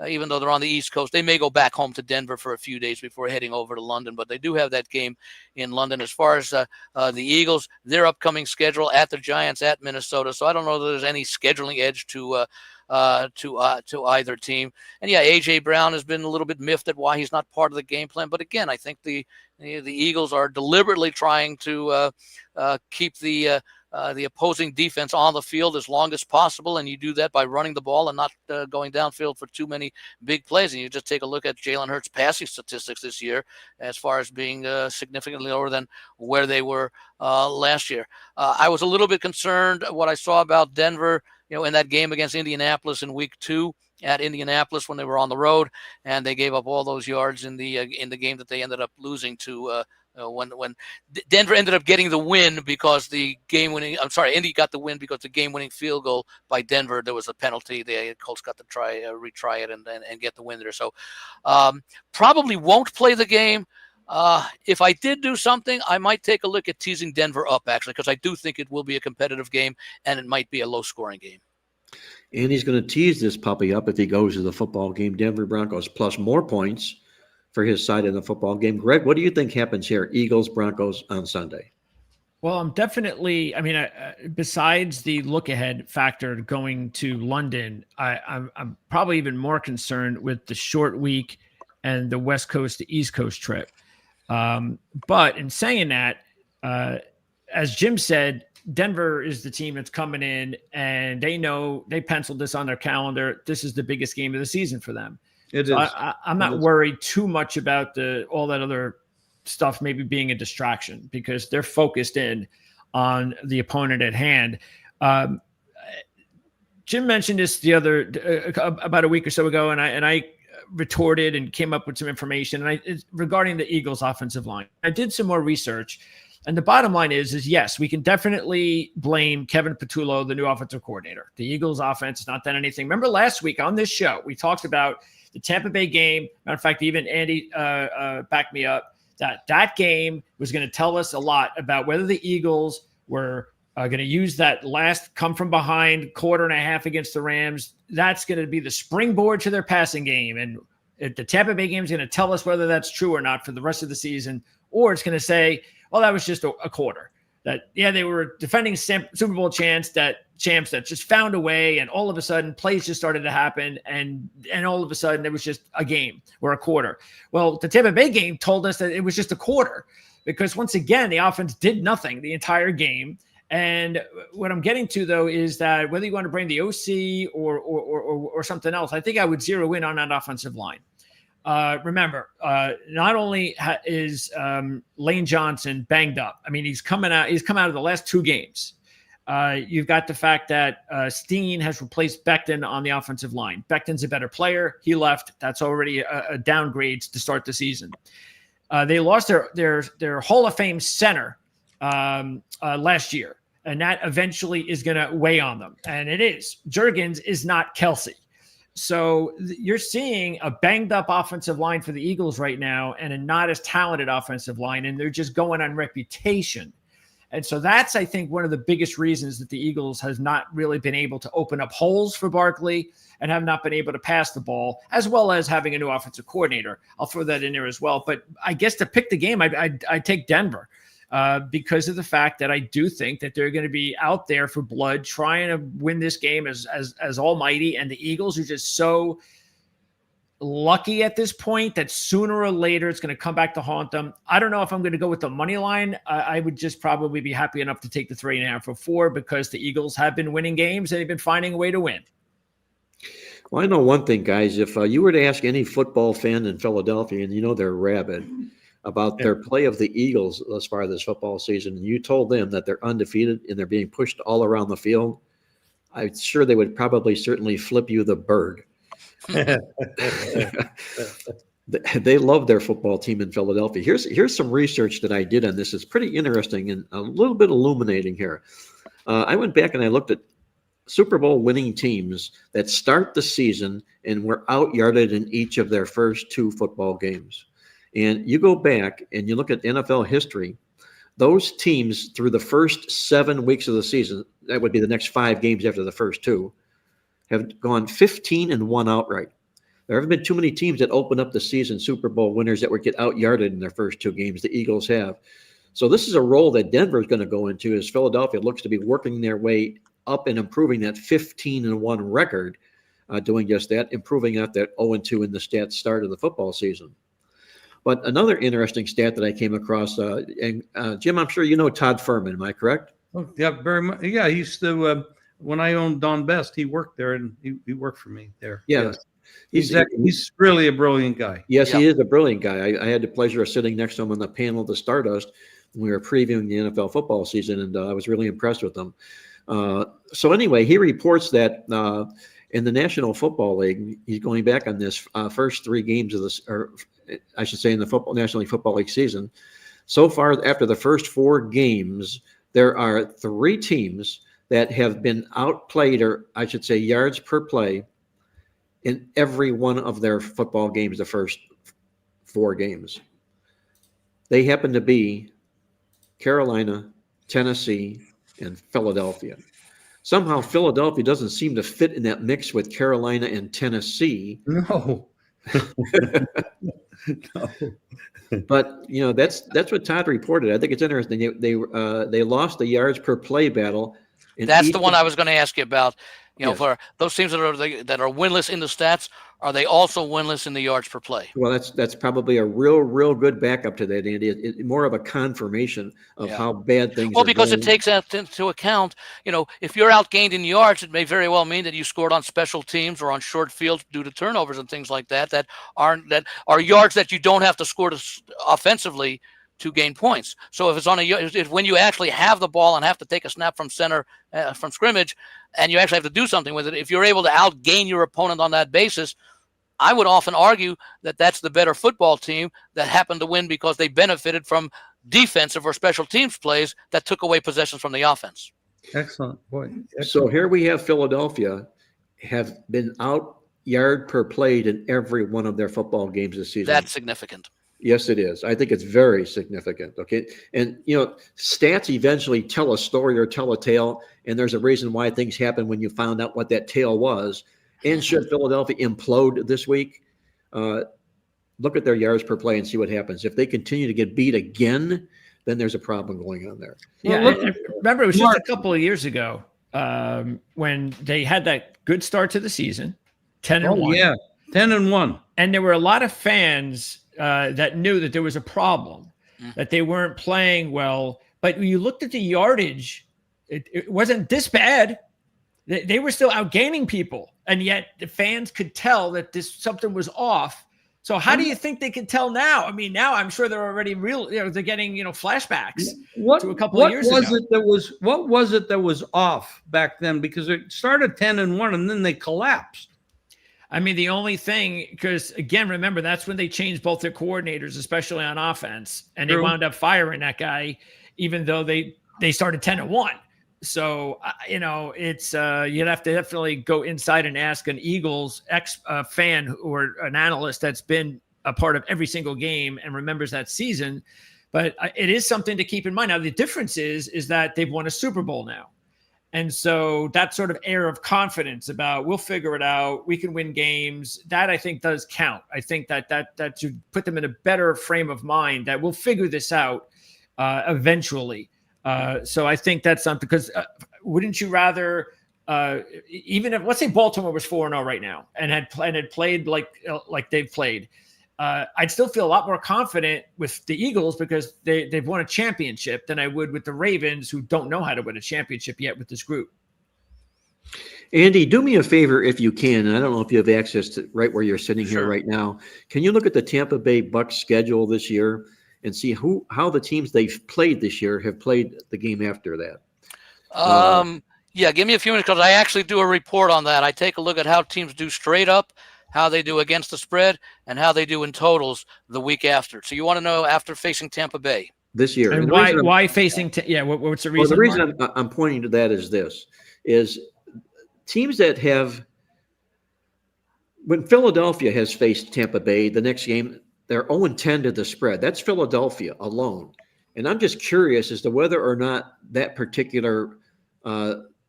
even though they're on the East Coast, they may go back home to Denver for a few days before heading over to London, but they do have that game in London. As far as the Eagles, their upcoming schedule at the Giants, at Minnesota, so I don't know that there's any scheduling edge to either team. And yeah, AJ Brown has been a little bit miffed at why he's not part of the game plan, but again, I think the Eagles are deliberately trying to keep the opposing defense on the field as long as possible, and you do that by running the ball and not going downfield for too many big plays. And you just take a look at Jalen Hurts' passing statistics this year, as far as being significantly lower than where they were last year. I was a little bit concerned what I saw about Denver, in that game against Indianapolis in Week 2 at Indianapolis when they were on the road, and they gave up all those yards in the game that they ended up losing to. When Denver ended up getting the win because Indy got the win because the game-winning field goal by Denver, there was a penalty. The Colts got to retry it and get the win there. So probably won't play the game. If I did do something, I might take a look at teasing Denver up, actually, because I do think it will be a competitive game and it might be a low-scoring game. And he's going to tease this puppy up if he goes to the football game. Denver Broncos plus more points for his side in the football game. Greg, what do you think happens here? Eagles, Broncos on Sunday. Well, I'm definitely, besides the look ahead factor going to London, I'm probably even more concerned with the short week and the West Coast to East Coast trip. But in saying that, as Jim said, Denver is the team that's coming in, and they penciled this on their calendar. This is the biggest game of the season for them. It so is. I'm not worried too much about all that other stuff maybe being a distraction because they're focused in on the opponent at hand. Jim mentioned this about a week or so ago, and I retorted and came up with some information regarding the Eagles' offensive line. I did some more research, and the bottom line is yes, we can definitely blame Kevin Patullo, the new offensive coordinator. The Eagles' offense is not done anything. Remember last week on this show, we talked about the Tampa Bay game. Matter of fact, even Andy backed me up that game was going to tell us a lot about whether the Eagles were going to use that last come from behind quarter and a half against the Rams. That's going to be the springboard to their passing game. And the Tampa Bay game is going to tell us whether that's true or not for the rest of the season, or it's going to say, well, that was just a quarter. That, yeah, they were defending Super Bowl champs that just found a way, and all of a sudden plays just started to happen, and all of a sudden it was just a game or a quarter. Well, the Tampa Bay game told us that it was just a quarter because once again, the offense did nothing the entire game. And what I'm getting to, though, is that whether you want to bring the OC or something else, I think I would zero in on that offensive line. Remember, not only is Lane Johnson banged up. I mean, he's come out of the last 2 games. You've got the fact that Steen has replaced Becton on the offensive line. Becton's a better player. He left. That's already a downgrade to start the season. They lost their Hall of Fame center last year, and that eventually is going to weigh on them. And it is. Juergens is not Kelsey. So you're seeing a banged up offensive line for the Eagles right now and a not as talented offensive line, and they're just going on reputation. And so that's, I think, one of the biggest reasons that the Eagles has not really been able to open up holes for Barkley and have not been able to pass the ball, as well as having a new offensive coordinator. I'll throw that in there as well. But I guess to pick the game, I take Denver. Because of the fact that I do think that they're going to be out there for blood, trying to win this game as almighty. And the Eagles are just so lucky at this point that sooner or later it's going to come back to haunt them. I don't know if I'm going to go with the money line. I would just probably be happy enough to take the 3.5 or 4 because the Eagles have been winning games and they've been finding a way to win. Well, I know one thing, guys. If you were to ask any football fan in Philadelphia, and they're rabid about their play of the Eagles thus far this football season, and you told them that they're undefeated and they're being pushed all around the field, I'm sure they would certainly flip you the bird. They love their football team in Philadelphia. Here's some research that I did on this. It's pretty interesting and a little bit illuminating here. I went back and I looked at Super Bowl winning teams that start the season and were out-yarded in each of their first 2 football games. And you go back and you look at NFL history, those teams through the first 7 weeks of the season, that would be the next 5 games after the first 2, have gone 15-1 outright. There haven't been too many teams that open up the season Super Bowl winners that would get out-yarded in their first 2 games. The Eagles have. So this is a role that Denver is going to go into as Philadelphia looks to be working their way up and improving that 15-1 record, doing just that, improving out that 0-2 in the stats start of the football season. But another interesting stat that I came across, Jim, I'm sure you know Todd Furman, am I correct? Oh, yeah, very much. Yeah, he used to, when I owned Don Best, he worked there, and he worked for me there. Yeah. Yes. He's really a brilliant guy. Yes, he is a brilliant guy. I had the pleasure of sitting next to him on the panel of the Stardust when we were previewing the NFL football season, and I was really impressed with him. So anyway, he reports that in the National Football League, he's going back on this first 3 games of this, or I should say in the National Football League season. So far, after the first 4 games, there are 3 teams that have been outplayed, or I should say yards per play, in every one of their football games, the first 4 games. They happen to be Carolina, Tennessee, and Philadelphia. Somehow Philadelphia doesn't seem to fit in that mix with Carolina and Tennessee. No. No. But that's what Todd reported. I think it's interesting. They lost the yards per play battle. That's the one I was going to ask you about. Yes. For those teams that are winless in the stats, are they also winless in the yards per play? Well, that's probably a real good backup to that, Andy. It's more of a confirmation of how bad things are. Well, because it takes that into account. If you're outgained in yards, it may very well mean that you scored on special teams or on short fields due to turnovers and things like that. That are yards that you don't have to score offensively to gain points. So if when you actually have the ball and have to take a snap from center from scrimmage, and you actually have to do something with it, if you're able to outgain your opponent on that basis, I would often argue that that's the better football team that happened to win because they benefited from defensive or special teams plays that took away possessions from the offense. Excellent point. So here we have Philadelphia have been out yard per played in every one of their football games this season. That's significant. Yes, it is. I think it's very significant. Okay. And, stats eventually tell a story or tell a tale, and there's a reason why things happen when you found out what that tale was. And should Philadelphia implode this week, look at their yards per play and see what happens. If they continue to get beat again, then there's a problem going on there. Yeah. Well, remember, it was just a couple of years ago when they had that good start to the season, 10-1. Yeah, 10-1. And there were a lot of fans that knew that there was a problem, that they weren't playing well. But when you looked at the yardage, it wasn't this bad. They were still outgaining people, and yet the fans could tell that something was off. So how do you think they can tell now? I mean, now I'm sure they're already they're getting flashbacks to a couple of years ago. What was it that was off back then? Because it started 10-1, and then they collapsed. I mean, the only thing, because again, remember, that's when they changed both their coordinators, especially on offense, and they wound up firing that guy, even though they started 10-1. So, it's you'd have to definitely go inside and ask an Eagles fan or an analyst that's been a part of every single game and remembers that season. But it is something to keep in mind. Now, the difference is that they've won a Super Bowl now. And so that sort of air of confidence about we'll figure it out, we can win games, that I think does count. I think that should put them in a better frame of mind that we'll figure this out eventually. So I think that's something, because wouldn't you rather, even if, let's say Baltimore was 4-0 right now and had played like they've played, I'd still feel a lot more confident with the Eagles because they've won a championship than I would with the Ravens, who don't know how to win a championship yet with this group. Andy, do me a favor if you can. And I don't know if you have access to right where you're sitting here right now. Can you look at the Tampa Bay Bucks schedule this year and see how the teams they've played this year have played the game after that? Yeah, give me a few minutes because I actually do a report on that. I take a look at how teams do straight up, how they do against the spread, and how they do in totals the week after. So you want to know after facing Tampa Bay this year, and why facing? What's the reason? Well, the reason I'm pointing to that is teams that have, when Philadelphia has faced Tampa Bay, the next game they're 0-10 to the spread. That's Philadelphia alone, And I'm just curious as to whether or not that particular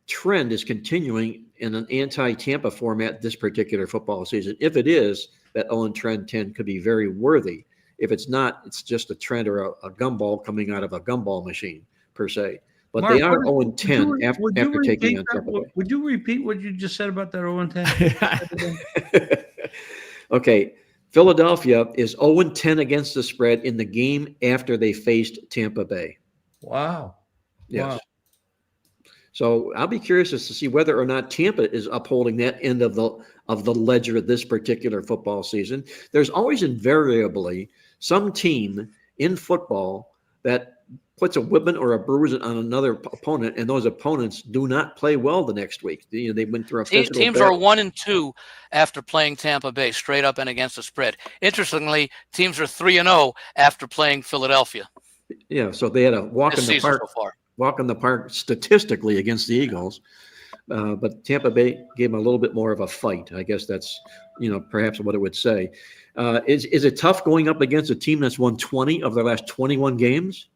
trend is continuing in an anti-Tampa format this particular football season. If it is, that 0 trend 10 could be very worthy. If it's not, it's just a trend or a gumball coming out of a gumball machine per se. But Mark, they are 0 10 after taking on Tampa Bay. Would you repeat what you just said about that 0-10? Okay. Philadelphia is 0-10 against the spread in the game after they faced Tampa Bay. Wow. Yes. Wow. So I'll be curious as to see whether or not Tampa is upholding that end of the ledger this particular football season. There's always invariably some team in football that puts a whipping or a bruise on another opponent, and those opponents do not play well the next week. You know, they went through a physical Teams battle. are 1-2 after playing Tampa Bay straight up and against the spread. Interestingly, teams are 3-0 after playing Philadelphia. Yeah, so they had a walk This in the season park. so far. Walk in the park statistically against the Eagles, but Tampa Bay gave them a little bit more of a fight. I guess that's, perhaps what it would say. Is it tough going up against a team that's won 20 of their last 21 games?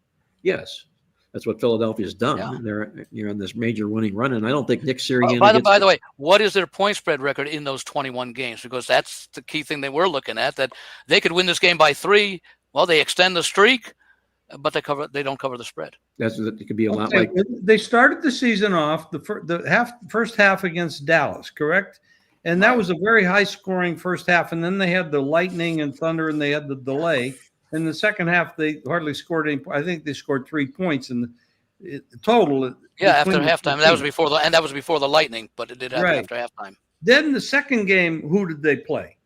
Yes, that's what Philadelphia's done. Yeah. You're on this major winning run, and I don't think Nick Sirianni. By the way, what is their point spread record in those 21 games? Because that's the key thing that we're looking at. That they could win this game by 3. Well, they extend the streak, but they don't cover the spread. It could be a lot like they started the season off the first half against Dallas, correct? And that was a very high scoring first half. And then they had the lightning and thunder, and they had the delay. In the second half, they hardly scored any. I think they scored 3 points in the total. Yeah, after halftime. That was before the lightning, but it did happen Right. after halftime. Then the second game, who did they play?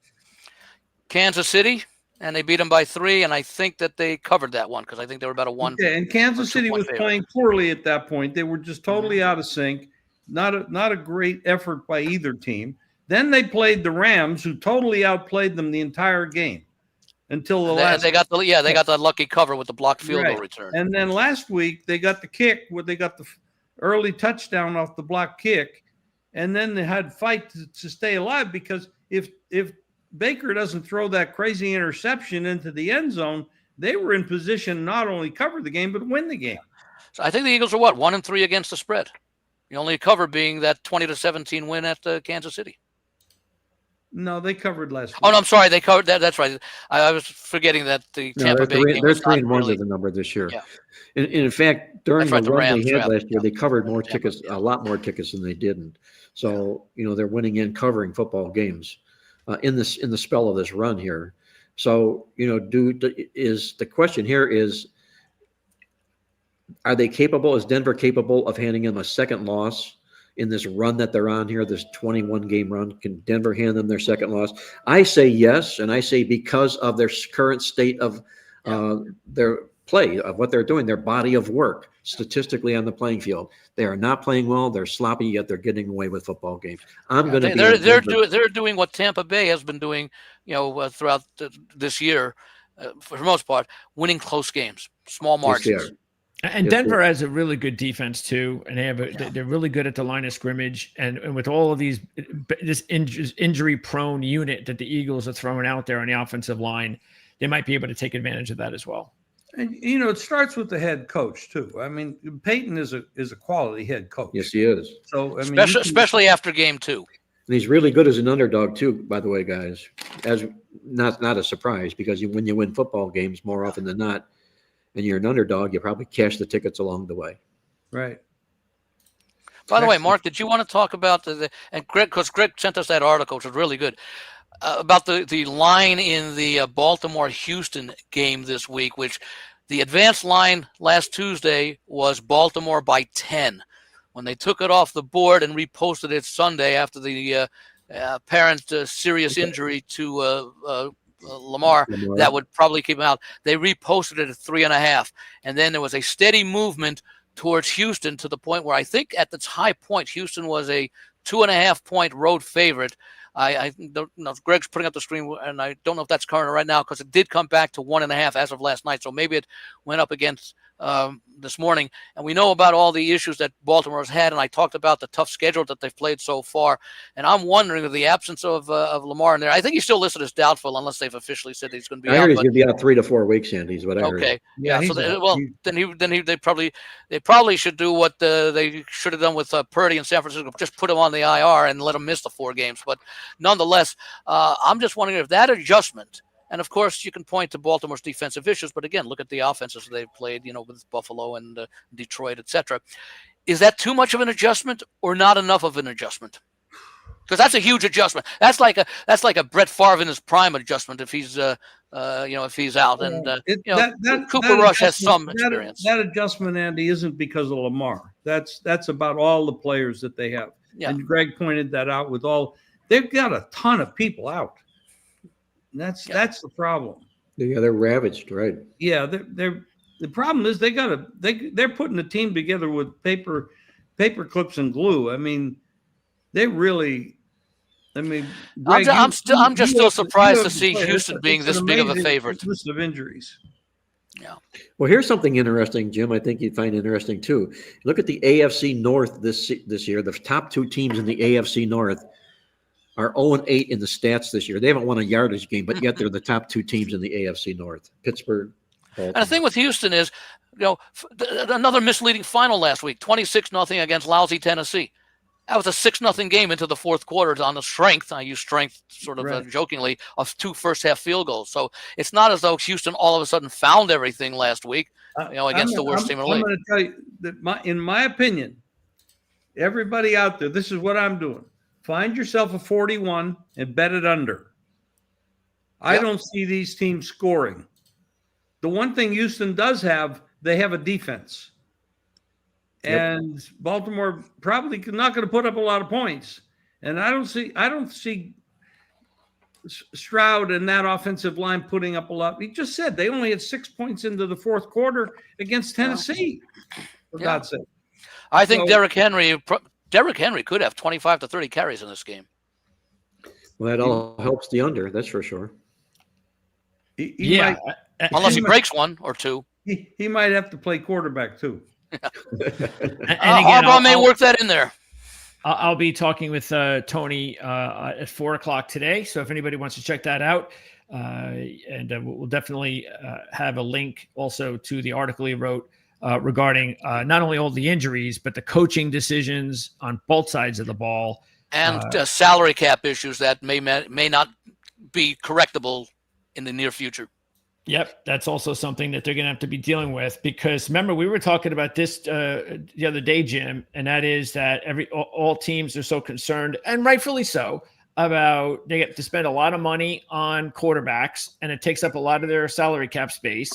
Kansas City, and they beat them by 3, and I think that they covered that one because I think they were about a 1. Okay, and Kansas City was playing poorly at that point. They were just totally out of sync. Not a great effort by either team. Then they played the Rams, who totally outplayed them the entire game until the last. They got that lucky cover with the blocked field goal return. And then last week they got the kick where they got the early touchdown off the block kick, and then they had to fight to stay alive because if Baker doesn't throw that crazy interception into the end zone, they were in position not only cover the game but win the game. So I think the Eagles are 1-3 against the spread. The only cover being that 20-17 win at Kansas City. No, they covered last week. Oh, no, I'm sorry. They covered that. That's right. I was forgetting that the Tampa Bay game was not 3-1 really. to the number this year. Yeah. In fact, during That's the right, the run Rams they had traveled. last year, they covered more Yeah. tickets, a lot more tickets than they didn't. So, they're winning and covering football games in the spell of this run here. So, the question here is, are they capable? Is Denver capable of handing them a second loss in this run that they're on here, this 21-game run? Can Denver hand them their second loss? I say yes, and I say because of their current state of their play, of what they're doing, their body of work statistically on the playing field. They are not playing well. They're sloppy, yet they're getting away with football games. They're doing what Tampa Bay has been doing, throughout this year, for the most part, winning close games, small margins. Yes, And Denver has a really good defense too, and they're really good at the line of scrimmage. And with all of this injury-prone unit that the Eagles are throwing out there on the offensive line, they might be able to take advantage of that as well. And it starts with the head coach too. I mean, Peyton is a quality head coach. Yes, he is. So Especially after game 2. And he's really good as an underdog too, by the way, guys. As not a surprise, because when you win football games more often than not, and you're an underdog, you probably cash the tickets along the way. Right. By the way, Mark, did you want to talk about and Greg, because Greg sent us that article, which was really good, about the line in the Baltimore-Houston game this week, which the advanced line last Tuesday was Baltimore by 10. When they took it off the board and reposted it Sunday after the apparent serious injury to Lamar, that would probably keep him out. They reposted it at 3.5, and then there was a steady movement towards Houston to the point where I think at its high point, Houston was a 2.5-point road favorite. I don't know if Greg's putting up the screen, and I don't know if that's current right now because it did come back to 1.5 as of last night. So maybe it went up against this morning. And we know about all the issues that Baltimore has had, and I talked about the tough schedule that they've played so far. And I'm wondering if the absence of Lamar in there, I think he's still listed as doubtful unless they've officially said that he's going to be I out. heard he's going to be out 3 to 4 weeks, Andy, is what I heard. Okay. Yeah, So they probably should do what they should have done with Purdy in San Francisco, just put him on the IR and let him miss the 4 games. But nonetheless, I'm just wondering if that adjustment, and of course you can point to Baltimore's defensive issues, but again, look at the offenses they've played, with Buffalo and Detroit, etc. Is that too much of an adjustment or not enough of an adjustment? Because that's a huge adjustment. That's like a Brett Favre in his prime adjustment if he's if he's out. And Cooper Rush has some experience. That adjustment, Andy, isn't because of Lamar. That's about all the players that they have. Yeah. And Greg pointed that out they've got a ton of people out. And that's the problem. Yeah, they're ravaged, right? Yeah, the problem is they're putting a team together with paper clips and glue. I mean, they really. Greg, I'm just still surprised to see Houston being this big of a favorite. List of injuries. Yeah. Well, here's something interesting, Jim. I think you'd find interesting too. Look at the AFC North this year. The top 2 teams in the AFC North are 0-8 in the stats this year. They haven't won a yardage game, but yet they're the top 2 teams in the AFC North. Pittsburgh. Baltimore. And the thing with Houston is, another misleading final last week, 26-0 against lousy Tennessee. That was a 6-0 game into the fourth quarter on the strength. I use strength sort of jokingly of 2 first-half field goals. So it's not as though Houston all of a sudden found everything last week, against the worst team in the league. I'm going to tell you that in my opinion, everybody out there, this is what I'm doing. Find yourself a 41 and bet it under. I don't see these teams scoring. The one thing Houston does have, they have a defense. And Baltimore probably not going to put up a lot of points. And I don't see Stroud and that offensive line putting up a lot. He just said they only had 6 points into the fourth quarter against Tennessee, for God's sake. I think Derrick Henry could have 25 to 30 carries in this game. Well, that all helps the under, that's for sure. Unless he breaks 1 or 2. He might have to play quarterback too. And again, Harbaugh may work that in there. I'll be talking with Tony at 4:00 today. So if anybody wants to check that out, we'll definitely have a link also to the article he wrote regarding not only all the injuries, but the coaching decisions on both sides of the ball. And salary cap issues that may not be correctable in the near future. Yep, that's also something that they're going to have to be dealing with, because remember, we were talking about this the other day, Jim, and that is that all teams are so concerned, and rightfully so, about they get to spend a lot of money on quarterbacks, and it takes up a lot of their salary cap space.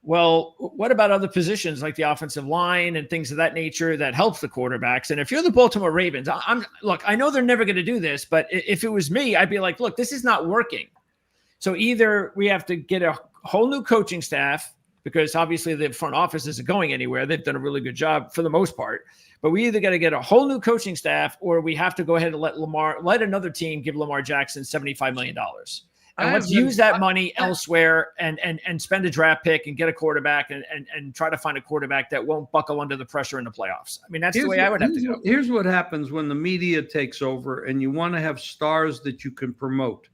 Well, what about other positions like the offensive line and things of that nature that helps the quarterbacks? And if you're the Baltimore Ravens, I know they're never going to do this, but if it was me, I'd be like, look, this is not working. So either we have to get a whole new coaching staff, because obviously the front office isn't going anywhere. They've done a really good job for the most part. But we either got to get a whole new coaching staff, or we have to go ahead and let another team give Lamar Jackson $75 million. And let's use that money elsewhere and spend a draft pick and get a quarterback and try to find a quarterback that won't buckle under the pressure in the playoffs. I mean, that's the way I would have to go. Here's what happens when the media takes over and you want to have stars that you can promote.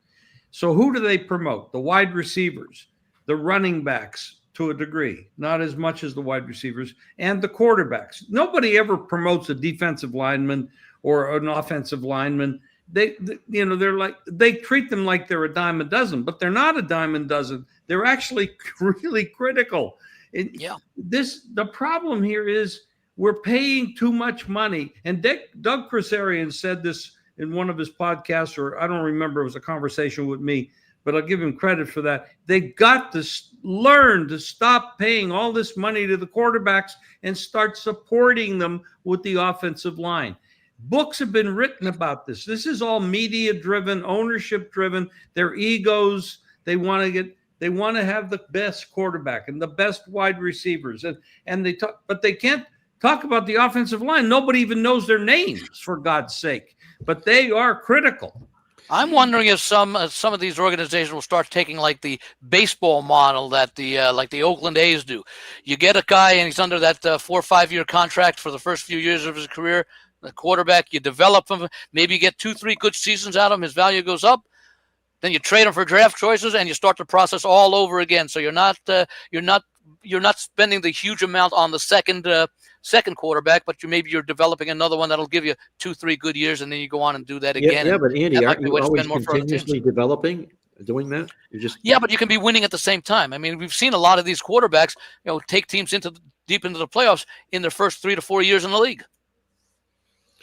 So who do they promote? The wide receivers, the running backs to a degree, not as much as the wide receivers, and the quarterbacks. Nobody ever promotes a defensive lineman or an offensive lineman. They treat them like they're a dime a dozen, but they're not a dime a dozen. They're actually really critical. The problem here is we're paying too much money. And Doug Krasarian said this in one of his podcasts, or I don't remember, it was a conversation with me, but I'll give him credit for that. They got to learn to stop paying all this money to the quarterbacks and start supporting them with the offensive line. Books have been written about this. This is all media-driven, ownership-driven. Their egos. They want to have the best quarterback and the best wide receivers, and they talk, but they can't talk about the offensive line. Nobody even knows their names, for God's sake. But they are critical. I'm wondering if some of these organizations will start taking like the baseball model that like the Oakland A's do. You get a guy and he's under that 4 or 5 year contract for the first few years of his career. The quarterback, you develop him. Maybe you get 2-3 good seasons out of him. His value goes up. Then you trade him for draft choices, and you start the process all over again. So you're not spending the huge amount on the second quarterback, but you're developing another one that'll give you 2-3 good years, and then you go on and do that again. Yeah, but Andy, aren't you always more continuously developing, doing that? But you can be winning at the same time. I mean, we've seen a lot of these quarterbacks, take teams deep into the playoffs in their first 3 to 4 years in the league,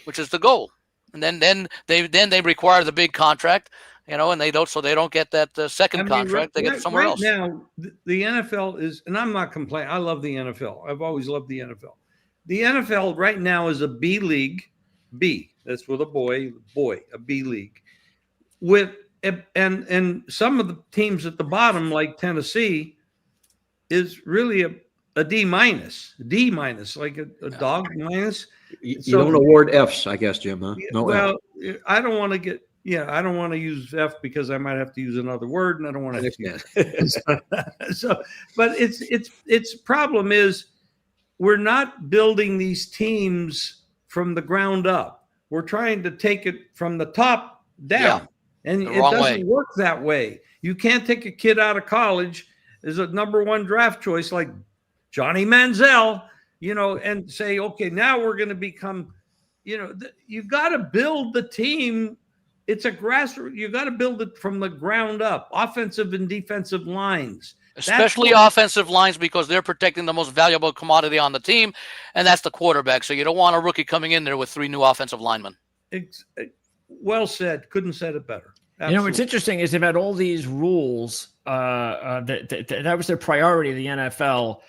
which is the goal. And then they require the big contract, and they don't get that second contract. They get it somewhere else. Now, the NFL is, and I'm not complaining. I love the NFL. I've always loved the NFL. The NFL right now is a B league. B. That's with a boy, a B league. And some of the teams at the bottom, like Tennessee, is really a D minus, like a dog minus. You don't award Fs, I guess, Jim, huh? No. Well, F. I don't want to use F because I might have to use another word, and I don't want to. But its problem is we're not building these teams from the ground up. We're trying to take it from the top down, and it doesn't work that way. You can't take a kid out of college as a number 1 draft choice like Johnny Manziel, and say, okay, now we're going to become, you've got to build the team. It's a grassroots. You got to build it from the ground up, offensive and defensive lines. Especially offensive lines, because they're protecting the most valuable commodity on the team, and that's the quarterback. So you don't want a rookie coming in there with 3 new offensive linemen. Well said. Couldn't have said it better. Absolutely. What's interesting is they've had all these rules. That was their priority of the NFL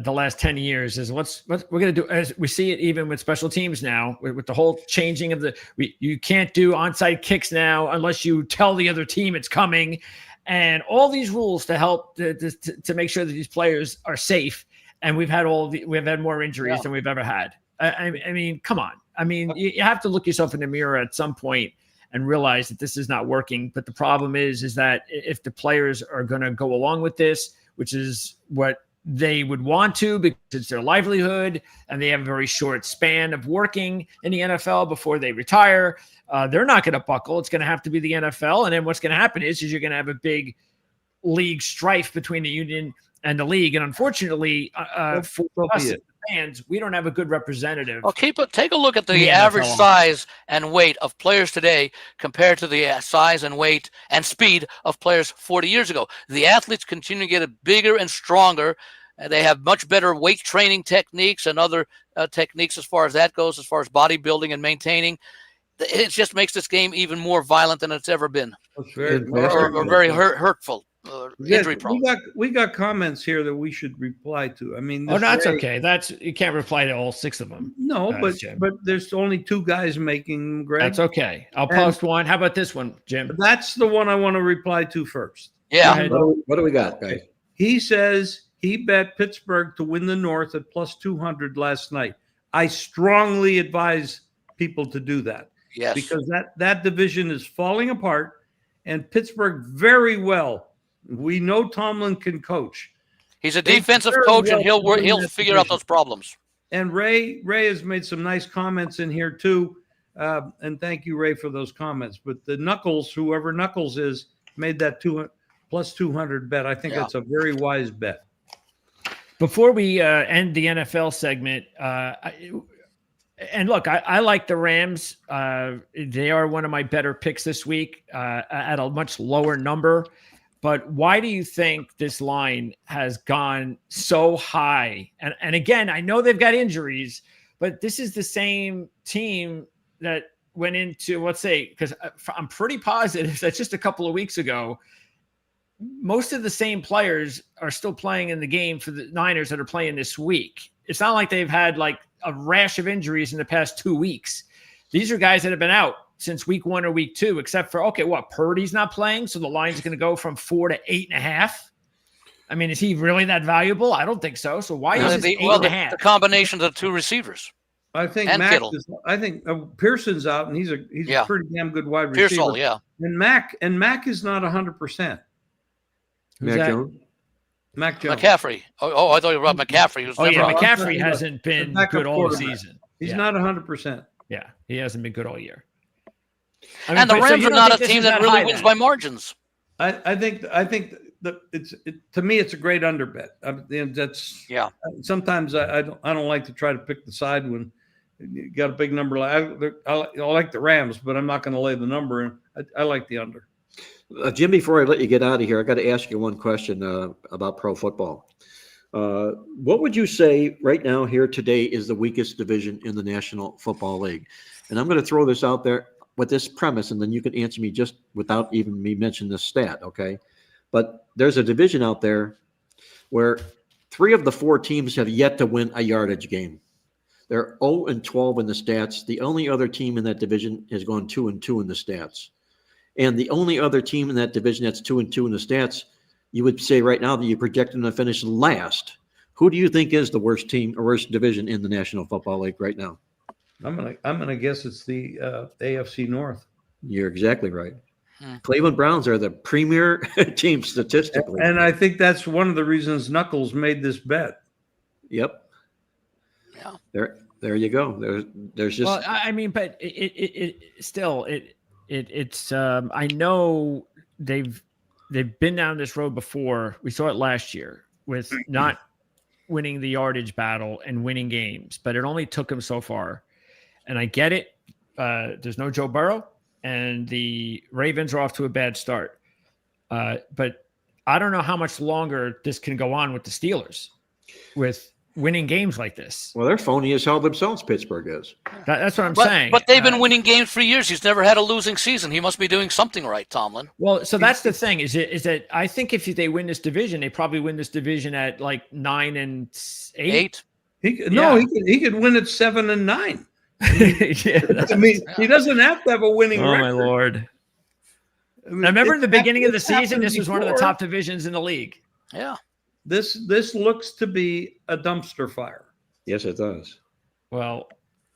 the last 10 years. Is what we're going to do. As we see it even with special teams now, with the whole changing of you can't do onside kicks now unless you tell the other team it's coming. And all these rules to help to make sure that these players are safe. And we've had more injuries than we've ever had. I mean, come on. I mean, you have to look yourself in the mirror at some point and realize that this is not working. But the problem is that if the players are going to go along with this, which is what they would want to, because it's their livelihood and they have a very short span of working in the NFL before they retire, they're not going to buckle. It's going to have to be the NFL. And then what's going to happen is you're going to have a big league strife between the union and the league. And unfortunately, for us fans, we don't have a good representative. Well, take a look at the average size and weight of players today compared to the size and weight and speed of players 40 years ago. The athletes continue to get bigger and stronger. They have much better weight training techniques and other techniques as far as that goes, as far as bodybuilding and maintaining. It just makes this game even more violent than it's ever been, or very hurtful. Injury problem. We got comments here that we should reply to. I mean, that's okay. You can't reply to all 6 of them. No, but there's only 2 guys making them, Greg. That's okay. I'll post one. How about this one, Jim? That's the one I want to reply to first. Yeah. What do we got, guys? He says he bet Pittsburgh to win the North at plus 200 last night. I strongly advise people to do that. Yes. Because that division is falling apart, and Pittsburgh very well. We know Tomlin can coach. He's a defensive coach, and he'll figure out those problems. And Ray has made some nice comments in here too, and thank you, Ray, for those comments. But the Knuckles, whoever Knuckles is, made that plus 200 bet. I think that's a very wise bet. Before we end the NFL segment, and look, I like the Rams. They are one of my better picks this week at a much lower number. But why do you think this line has gone so high? And again, I know they've got injuries, but this is the same team that went into, let's say, because I'm pretty positive that just a couple of weeks ago, most of the same players are still playing in the game for the Niners that are playing this week. It's not like they've had like a rash of injuries in the past 2 weeks. These are guys that have been out since week 1 or week 2, except for, Purdy's not playing, so the line's going to go from 4 to 8.5. I mean, is he really that valuable? I don't think so. So why is it 8.5? The combination of the 2 receivers. I think And Kittle. I think Pearson's out, and he's a Yeah. pretty damn good wide Pearsall, receiver. yeah. And Mac is not 100%. Who's Mac that? Jones. Mac Jones. McCaffrey. Oh, I thought you were about McCaffrey. Who's Oh never yeah, I'm McCaffrey talking about hasn't been backup good all quarterback. season. He's Yeah. not 100%. Yeah, he hasn't been good all year. I mean, And the but- so Rams you are don't not a think this team is that really high wins then? by margins. I think that to me it's a great under bet. That's Yeah. Sometimes I don't like to try to pick the side when you got a big number. I like the Rams, but I'm not going to lay the number in. I like the under. Jim, before I let you get out of here, I got to ask you one question about pro football. What would you say right now here today is the weakest division in the National Football League? And I'm going to throw this out there with this premise, and then you can answer me just without even me mentioning this stat, okay? But there's a division out there where 3 of the 4 teams have yet to win a yardage game. They're 0-12 in the stats. The only other team in that division has gone 2-2 in the stats. And the only other team in that division that's 2-2 in the stats, you would say right now that you project them to finish last. Who do you think is the worst team or worst division in the National Football League right now? I'm gonna guess it's the AFC North. You're exactly right. Cleveland Browns are the premier team statistically. And I think that's one of the reasons Knuckles made this bet. Yep. Yeah. There you go. There's just Well, I mean, but it's I know they've been down this road before. We saw it last year with not winning the yardage battle and winning games, but it only took them so far. And I get it. There's no Joe Burrow, and the Ravens are off to a bad start. But I don't know how much longer this can go on with the Steelers with winning games like this. well, they're phony as hell themselves. Pittsburgh is. That's what I'm saying. But they've been winning games for years. He's never had a losing season. He must be doing something right, Tomlin. Well, so that's the thing is that I think if they win this division, they probably win this division at like 9-8. He could win at 7-9. Yeah, I mean, he doesn't have to have a winning oh record. my lord! I mean, I remember in the beginning of the it's happened season, this was one of the before. top divisions in the league. Yeah. This looks to be a dumpster fire. Yes, it does. Well,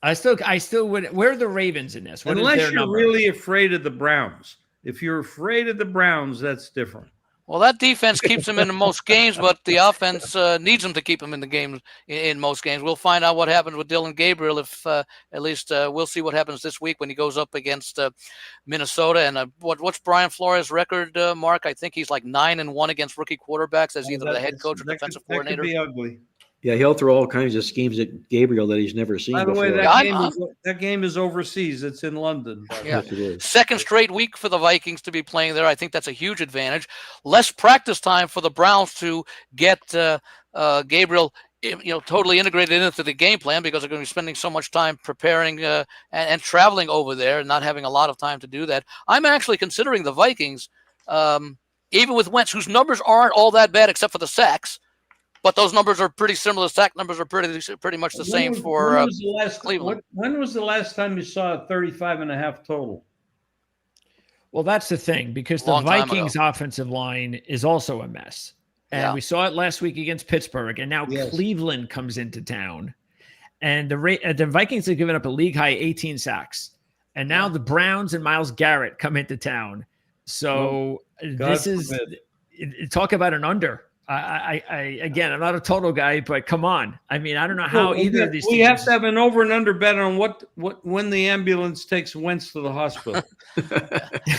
I still would. Where are the Ravens in this? What is Unless their you're number? really afraid of the Browns. If you're afraid of the Browns, that's different. Well, that defense keeps him in most games, but the offense needs him to keep him in the games in most games. We'll find out what happens with Dylan Gabriel. If at least we'll see what happens this week when he goes up against Minnesota. And what's Brian Flores' record, Mark? I think he's like 9-1 against rookie quarterbacks as either the head coach or defensive coordinator. That could be ugly. Yeah, he'll throw all kinds of schemes at Gabriel that he's never seen By the before. way, Yeah, that game is overseas. It's in London. Yeah. Yes, it is. Second straight week for the Vikings to be playing there. I think that's a huge advantage. Less practice time for the Browns to get Gabriel, totally integrated into the game plan because they're going to be spending so much time preparing and traveling over there and not having a lot of time to do that. I'm actually considering the Vikings, even with Wentz, whose numbers aren't all that bad except for the sacks. But those numbers are pretty similar. Sack numbers are pretty much the same for Cleveland. When was the last time you saw a 35.5 total? Well, that's the thing because the Long time Vikings offensive line is also a mess. And Yeah. we saw it last week against Pittsburgh, and now Yes. Cleveland comes into town. And the Vikings have given up a league high 18 sacks. And now the Browns and Myles Garrett come into town. So this is talk about an under. Again, I'm not a total guy, but come on. I mean, I don't know how either of these We teams. have to have an over and under bet on what when the ambulance takes Wentz to the hospital. He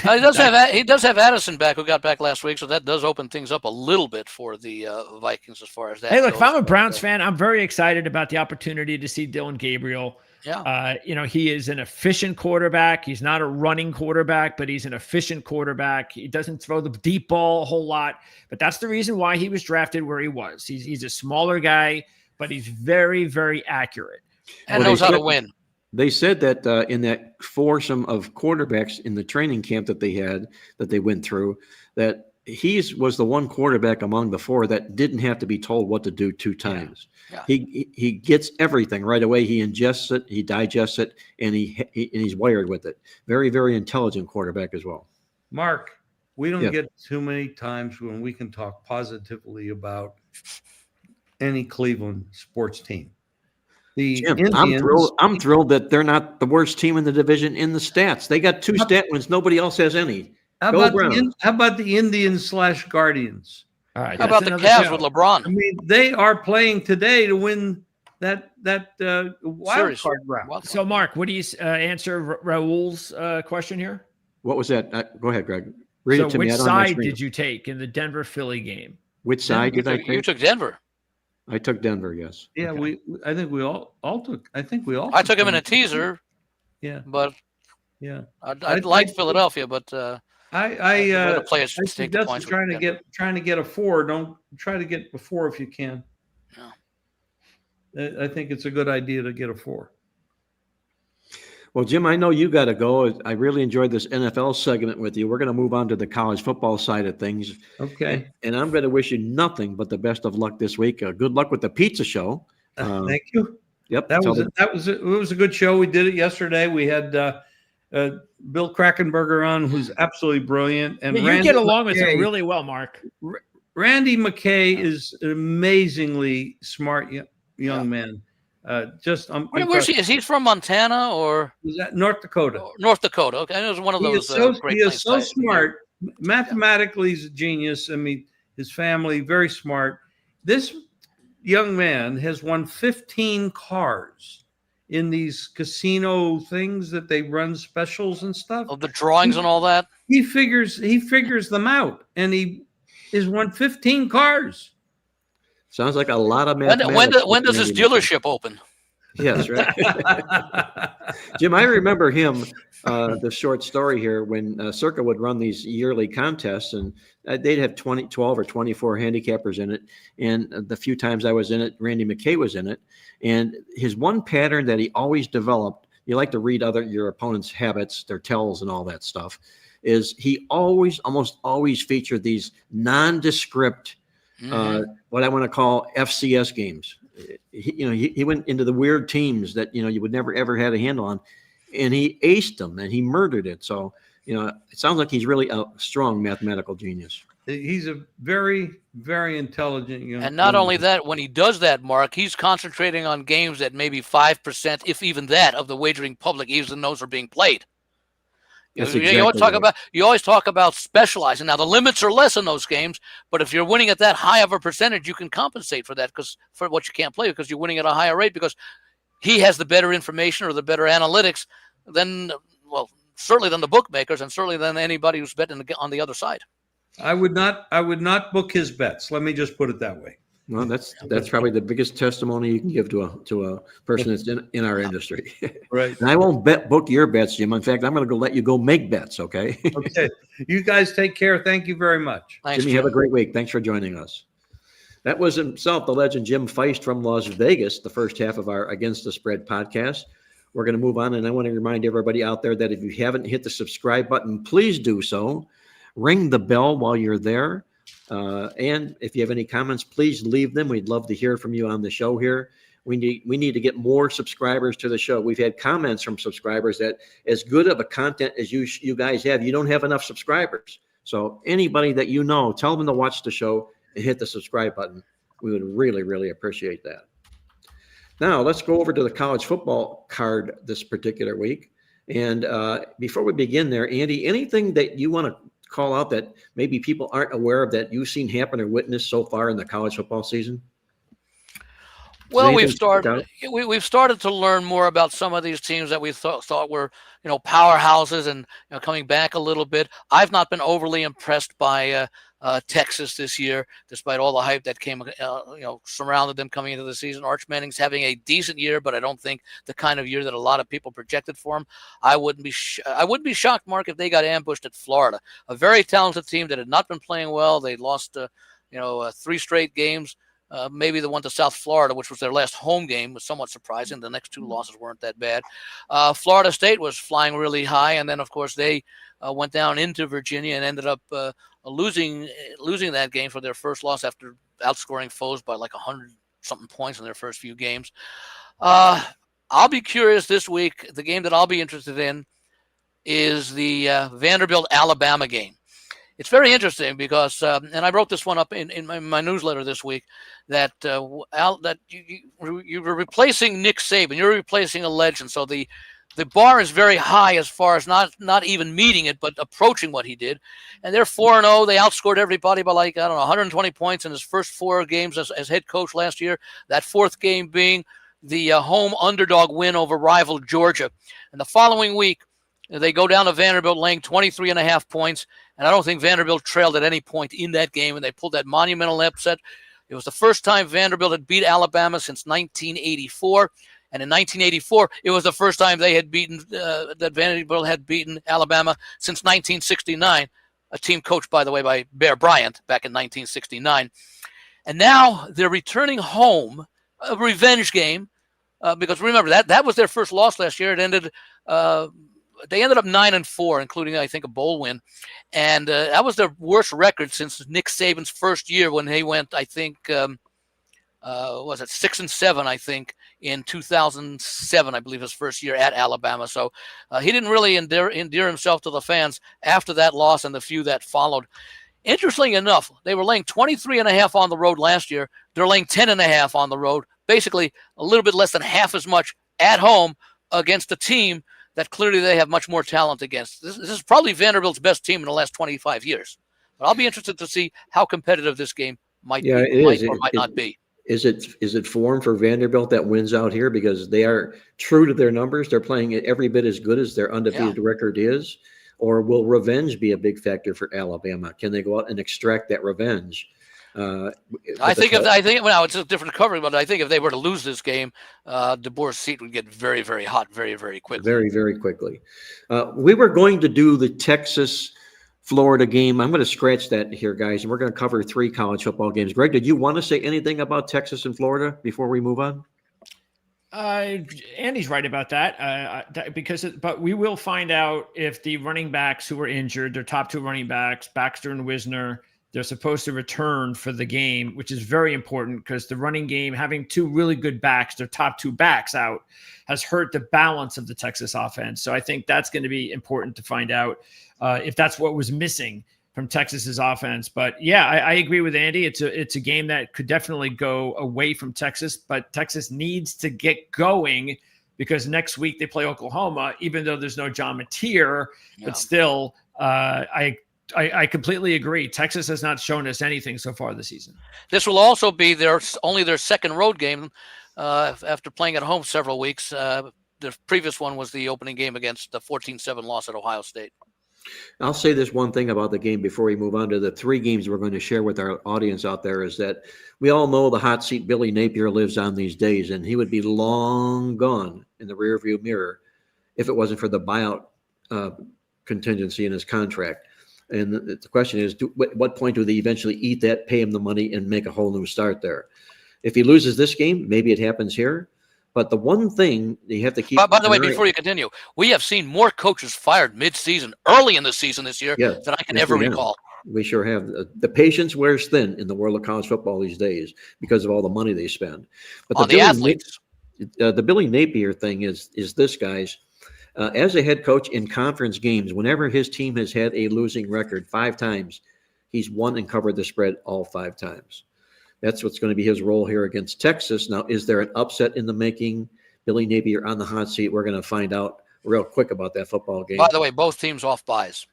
does have Addison back, who got back last week, so that does open things up a little bit for the Vikings as far as that. Hey, look, goes. if I'm a Browns fan, I'm very excited about the opportunity to see Dylan Gabriel. Yeah. He is an efficient quarterback. He's not a running quarterback, but he's an efficient quarterback. He doesn't throw the deep ball a whole lot, but that's the reason why he was drafted where he was. He's a smaller guy, but he's very, very accurate. And Well, knows how to win. They said that in that foursome of quarterbacks in the training camp that they went through, that he was the one quarterback among the 4 that didn't have to be told what to do 2 times. Yeah. He gets everything right away. He ingests it, he digests it, and he's wired with it. Very, very intelligent quarterback as well. Mark, we don't Yeah. get too many times when we can talk positively about any Cleveland sports team. the Jim, Indians. I'm thrilled that they're not the worst team in the division in the stats. They got 2 stat wins. Nobody else has any. Go Browns. How about the Indians / Guardians? All right. How That's about the another Cavs show. with LeBron? I mean, they are playing today to win that wild Series. card round. Wild card. So, Mark, what do you answer Raul's question here? What was that? Go ahead, Greg. Read So, it to which me. I don't have my side screen. did you take in the Denver Philly game? Which side did I You take? took Denver. I took Denver, yes. Yeah, Okay. I think we all took. I think we all. I took him in them. a teaser, Yeah, but yeah. I liked Philadelphia, but the way the I players take the suggest points. trying to with get a 4. Don't try to get a 4 if you can. Yeah. I think it's a good idea to get a 4. Well, Jim, I know you got to go. I really enjoyed this NFL segment with you. We're going to move on to the college football side of things. Okay. And I'm going to wish you nothing but the best of luck this week. Good luck with the pizza show. Thank you. Yep. It was a good show. We did it yesterday. We had Bill Krakenberger on, who's absolutely brilliant, and Yeah, you Randy get along with him McKay. really well, Mark. Randy McKay is an amazingly smart young man. Where's Where's he? Is he from Montana or Is that North Dakota? North Dakota? Okay, it was one of He those is so, Great he is Plains so types. smart. Mathematically, he's a genius. I mean, his family, very smart. This young man has won 15 cars in these casino things that they run specials and stuff. Of the drawings and all that. He figures them out, and he has won 15 cars. Sounds like a lot of mathematics. When does his dealership open? Yes, right. Jim, I remember him, the short story here, when Circa would run these yearly contests, and they'd have 12 or 24 handicappers in it. And the few times I was in it, Randy McKay was in it. And his one pattern that he always developed, you like to read your opponent's habits, their tells and all that stuff, is he almost always featured these nondescript, what I want to call FCS games. He went into the weird teams that, you would never, ever had a handle on, and he aced them and he murdered it. So, it sounds like he's really a strong mathematical genius. He's a very, very intelligent young man. And not only that, when he does that, Mark, he's concentrating on games that maybe 5%, if even that, of the wagering public even knows are being played. You always talk about specializing. Now the limits are less in those games, but if you're winning at that high of a percentage, you can compensate for that for what you can't play because you're winning at a higher rate because he has the better information or the better analytics than, certainly than the bookmakers and certainly than anybody who's betting on the other side. I would not book his bets. Let me just put it that way. Well, that's probably the biggest testimony you can give to a person that's in our industry. Right. And I won't book your bets, Jim. In fact, I'm going to let you go make bets. Okay. Okay. You guys take care. Thank you very much. Thanks, Jimmy, have a great week. Thanks for joining us. That was himself, the legend Jim Feist from Las Vegas, the first half of our Against the Spread podcast. We're going to move on, and I want to remind everybody out there that if you haven't hit the subscribe button, please do so. Ring the bell while you're there. And if you have any comments, please leave them. We'd love to hear from you on the show here. We need to get more subscribers to the show. We've had comments from subscribers that as good of a content as you guys have, you don't have enough subscribers. So anybody that tell them to watch the show and hit the subscribe button. We would really, really appreciate that. Now let's go over to the college football card this particular week. And before we begin there, Andy, anything that you want to call out that maybe people aren't aware of that you've seen happen or witnessed so far in the college football season? Well, we've started to learn more about some of these teams that we thought were, powerhouses and coming back a little bit. I've not been overly impressed by Texas this year, despite all the hype that came, surrounded them coming into the season. Arch Manning's having a decent year, but I don't think the kind of year that a lot of people projected for him. I wouldn't be shocked, Mark, if they got ambushed at Florida, a very talented team that had not been playing well. They lost, 3 straight games. Maybe the one to South Florida, which was their last home game, was somewhat surprising. The next 2 losses weren't that bad. Florida State was flying really high, and then, of course, they went down into Virginia and ended up losing that game for their first loss after outscoring foes by like 100-something points in their first few games. I'll be curious this week. The game that I'll be interested in is the Vanderbilt-Alabama game. it's very interesting because, and I wrote this one up in my newsletter this week, that that you were replacing Nick Saban, you're replacing a legend, so the bar is very high as far as not even meeting it, but approaching what he did. And they're 4-0. They outscored everybody by 120 points in his first 4 games as head coach last year. That 4th game being the home underdog win over rival Georgia. And the following week, they go down to Vanderbilt laying 23.5 points. And I don't think Vanderbilt trailed at any point in that game. And they pulled that monumental upset. It was the first time Vanderbilt had beat Alabama since 1984. And in 1984, it was the first time they had beaten, that Vanderbilt had beaten Alabama since 1969, a team coached, by the way, by Bear Bryant back in 1969. And now they're returning home, a revenge game, because remember, that was their first loss last year. It ended, they ended up 9-4, including, I think, a bowl win. And that was their worst record since Nick Saban's first year when they went, I think, was it 6-7, I think, in 2007, I believe his first year at Alabama. So he didn't really endear himself to the fans after that loss and the few that followed. Interestingly enough, they were laying 23.5 on the road last year. They're laying 10.5 on the road, basically a little bit less than half as much at home against a team that clearly they have much more talent against. This is probably Vanderbilt's best team in the last 25 years. But I'll be interested to see how competitive this game might not be. Is it form for Vanderbilt that wins out here because they are true to their numbers? They're playing every bit as good as their undefeated record is. Or will revenge be a big factor for Alabama? Can they go out and extract that revenge? I think it's a different coverage, but I think if they were to lose this game, DeBoer's seat would get very, very hot very, very quickly. Very, very quickly. We were going to do the Texas-Florida game. I'm going to scratch that here, guys, and we're going to cover 3 college football games. Greg, did you want to say anything about Texas and Florida before we move on? Andy's right about that, but we will find out if the running backs who were injured, their top 2 running backs, Baxter and Wisner, they're supposed to return for the game, which is very important because the running game, having 2 really good backs, their top 2 backs out, has hurt the balance of the Texas offense. So I think that's going to be important to find out if that's what was missing from Texas's offense. But yeah, I agree with Andy. It's a game that could definitely go away from Texas, but Texas needs to get going because next week they play Oklahoma, even though there's no John Mateer, but still, I completely agree. Texas has not shown us anything so far this season. This will also be only their second road game after playing at home several weeks. The previous one was the opening game against the 14-7 loss at Ohio State. I'll say this one thing about the game before we move on to the 3 games we're going to share with our audience out there is that we all know the hot seat Billy Napier lives on these days, and he would be long gone in the rearview mirror if it wasn't for the buyout contingency in his contract. And the question is, at what point do they eventually eat that, pay him the money, and make a whole new start there? If he loses this game, maybe it happens here. But the one thing you have to keep. By the way, before you continue, we have seen more coaches fired mid-season, early in the season this year, than I can ever recall. We sure have. The patience wears thin in the world of college football these days because of all the money they spend. But the athletes. The Billy Napier thing is this, guys. As a head coach in conference games, whenever his team has had a losing record 5 times, he's won and covered the spread all 5 times. That's what's going to be his role here against Texas. Now, is there an upset in the making? Billy Napier on the hot seat. We're going to find out real quick about that football game. By the way, both teams off buys.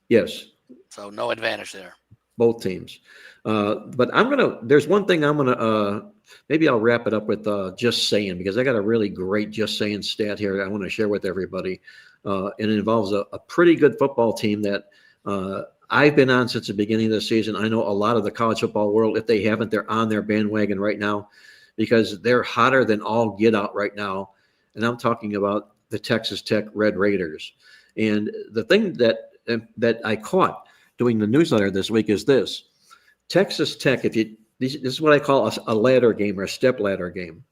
Yes. So no advantage there. Both teams. But there's one thing I'm going to, maybe I'll wrap it up with just saying, because I got a really great just saying stat here I want to share with everybody. And it involves a pretty good football team that I've been on since the beginning of the season. I know a lot of the college football world, if they haven't, they're on their bandwagon right now because they're hotter than all get out right now. And I'm talking about the Texas Tech Red Raiders. And the thing that I caught doing the newsletter this week is this. Texas Tech, this is what I call a ladder game or a step ladder game.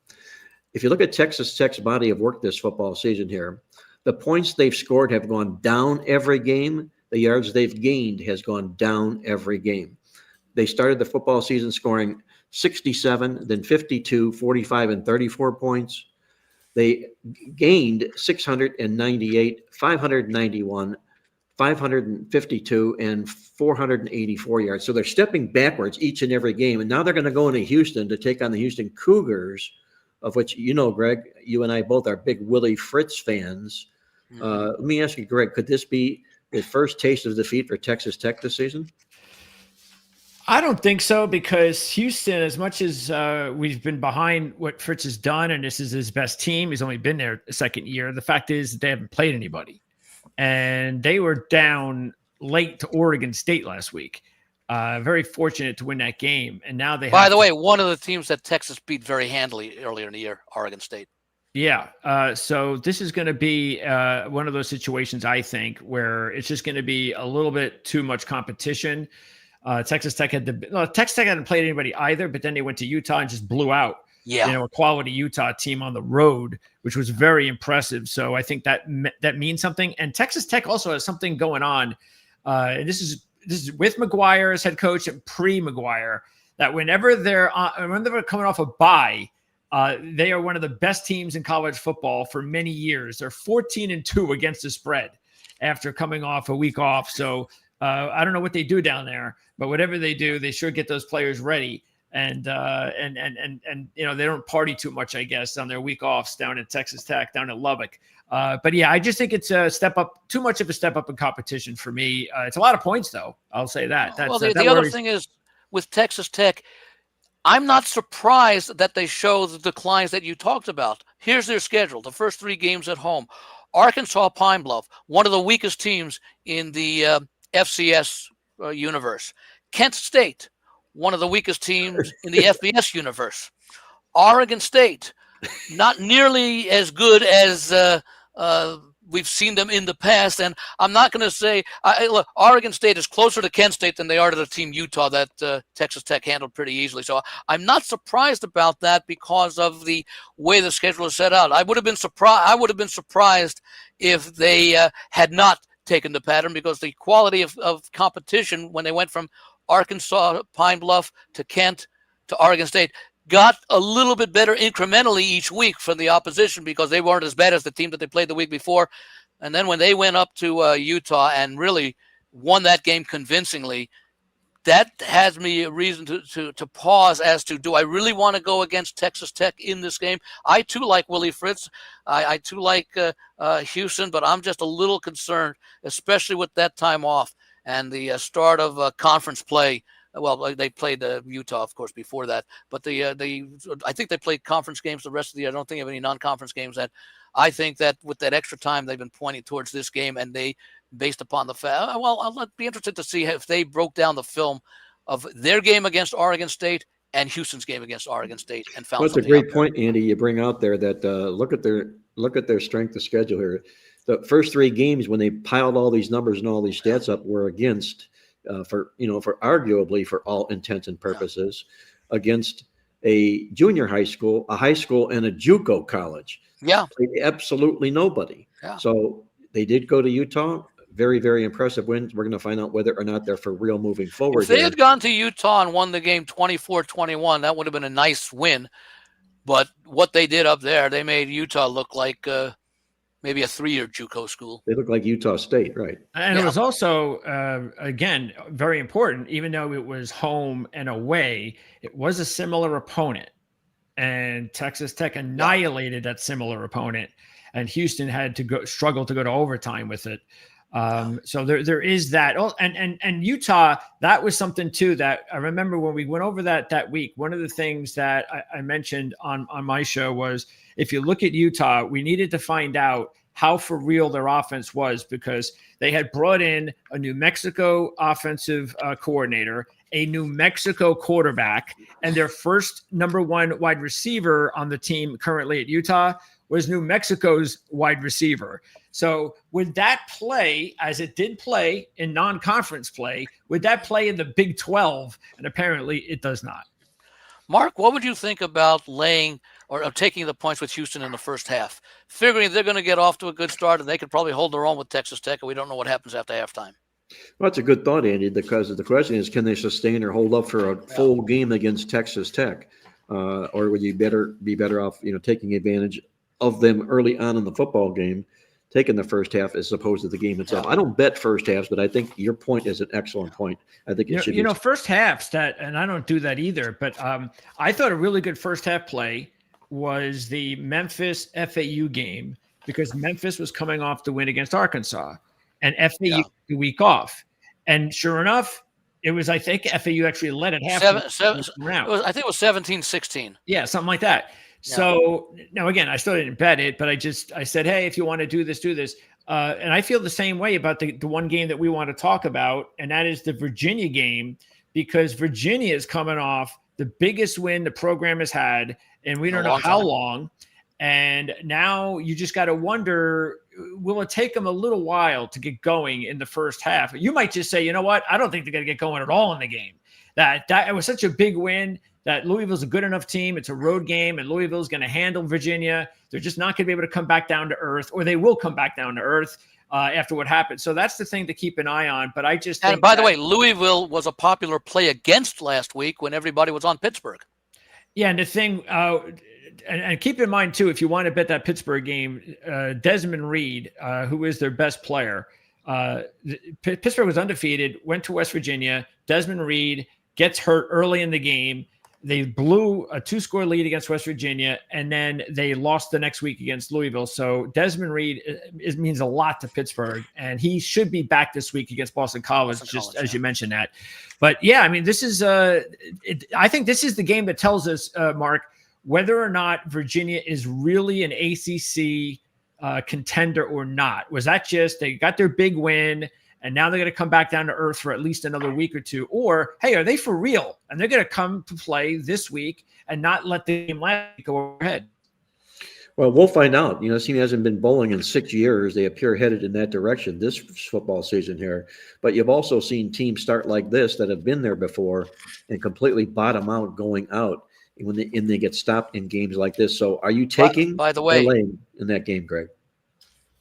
If you look at Texas Tech's body of work this football season here, the points they've scored have gone down every game. The yards they've gained has gone down every game. They started the football season scoring 67, then 52, 45, and 34 points. They gained 698, 591, 552 and 484 yards. So they're stepping backwards each and every game. And now they're going to go into Houston to take on the Houston Cougars, of which, Greg, you and I both are big Willie Fritz fans. Let me ask you, Greg, could this be the first taste of defeat for Texas Tech this season? I don't think so, because Houston, as much as we've been behind what Fritz has done, and this is his best team, he's only been there a second year. The fact is that they haven't played anybody. And they were down late to Oregon State last week. Very fortunate to win that game. And now they By the way, one of the teams that Texas beat very handily earlier in the year, Oregon State. Yeah. So this is going to be one of those situations, I think, where it's just going to be a little bit too much competition. Texas Tech Texas Tech hadn't played anybody either, but then they went to Utah and just blew out. Yeah. A quality Utah team on the road, which was very impressive. So I think that means something. And Texas Tech also has something going on. And this is with McGuire as head coach and pre-McGuire, that whenever they're coming off a bye, they are one of the best teams in college football for many years. They're 14-2 against the spread after coming off a week off. So I don't know what they do down there, but whatever they do, they sure get those players ready. And they don't party too much, I guess, on their week offs down at Texas Tech, down at Lubbock. But yeah, I just think it's a step up, too much of a step up in competition for me. It's a lot of points, though. I'll say that. The other thing is with Texas Tech, I'm not surprised that they show the declines that you talked about. Here's their schedule: the first 3 games at home, Arkansas Pine Bluff, one of the weakest teams in the FCS universe. Kent State, one of the weakest teams in the FBS universe. Oregon State, not nearly as good as we've seen them in the past. And I'm not going to say, look, Oregon State is closer to Kent State than they are to the team Utah that Texas Tech handled pretty easily. So I'm not surprised about that because of the way the schedule is set out. I would have been surprised if they had not taken the pattern, because the quality of competition when they went from Arkansas, Pine Bluff to Kent to Oregon State got a little bit better incrementally each week from the opposition, because they weren't as bad as the team that they played the week before. And then when they went up to Utah and really won that game convincingly, that has me a reason to pause as to, do I really want to go against Texas Tech in this game? I too like Willie Fritz. I too like Houston, but I'm just a little concerned, especially with that time off and the start of conference play. Well, they played Utah, of course, before that, but I think they played conference games the rest of the year. I don't think of any non-conference games. That I think that with that extra time, they've been pointing towards this game, and they, based upon the fact, I'll be interested to see if they broke down the film of their game against Oregon State and Houston's game against Oregon State and found. Well, that's a great point, Andy. You bring out there that look at their strength of schedule here. The first 3 games, when they piled all these numbers and all these stats up, were against. For arguably, for all intents and purposes, against a junior high school, a high school, and a JUCO college. Yeah. Played absolutely nobody. Yeah. So they did go to Utah. Very, very impressive wins. We're going to find out whether or not they're for real moving forward. If they had gone to Utah and won the game 24-21, that would have been a nice win. But what they did up there, they made Utah look like maybe a 3-year JUCO school. They look like Utah State, right? And it was also, again, very important, even though it was home and away, it was a similar opponent. And Texas Tech annihilated that similar opponent. And Houston had to struggle to go to overtime with it. So there is that. Oh, and Utah, that was something too that I remember when we went over that week. One of the things that I mentioned on my show was, if you look at Utah, we needed to find out how for real their offense was, because they had brought in a New Mexico offensive coordinator, a New Mexico quarterback, and their first number 1 wide receiver on the team currently at Utah was New Mexico's wide receiver. So would that play, as it did play in non-conference play, would that play in the Big 12? And apparently it does not. Mark, what would you think about laying or taking the points with Houston in the first half, figuring they're going to get off to a good start and they could probably hold their own with Texas Tech, and we don't know what happens after halftime? Well, that's a good thought, Andy, because the question is, can they sustain or hold up for a full game against Texas Tech? Or would you be better off, taking advantage of them early on in the football game taking the first half as opposed to the game itself. Yeah. I don't bet first halves, but I think your point is an excellent point. I think it should be. First halves and I don't do that either, but I thought a really good first half play was the Memphis FAU game because Memphis was coming off the win against Arkansas and FAU the week off. And sure enough, it was, I think FAU actually led at half. I think it was 17-16. Yeah, something like that. Yeah. So now again, I still didn't bet it, but I said, hey, if you want to do this, do this. And I feel the same way about the one game that we want to talk about, and that is the Virginia game, because Virginia is coming off the biggest win the program has had, and we don't know how long. And now you just got to wonder, will it take them a little while to get going in the first half? You might just say, you know what? I don't think they're going to get going at all in the game. That it was such a big win that Louisville's a good enough team. It's a road game, and Louisville's going to handle Virginia. They're just not going to be able to come back down to earth, or they will come back down to earth after what happened. So that's the thing to keep an eye on. But I just think, and by the way, Louisville was a popular play against last week when everybody was on Pittsburgh. Yeah, and the thing, and keep in mind too, if you want to bet that Pittsburgh game, Desmond Reed, who is their best player, Pittsburgh was undefeated, went to West Virginia. Desmond Reed gets hurt early in the game. They blew a 2-score lead against West Virginia, and then they lost the next week against Louisville. So Desmond Reed means a lot to Pittsburgh, and he should be back this week against Boston College, as you mentioned that. But yeah, I mean, this is I think this is the game that tells us, Mark, whether or not Virginia is really an ACC contender or not. Was that just they got their big win, and now they're going to come back down to earth for at least another week or two? Or, hey, are they for real? And they're going to come to play this week and not let the game last week go ahead. Well, we'll find out. This team hasn't been bowling in 6 years. They appear headed in that direction this football season here. But you've also seen teams start like this that have been there before and completely bottom out going out when they get stopped in games like this. So are you taking by the way in that game, Greg?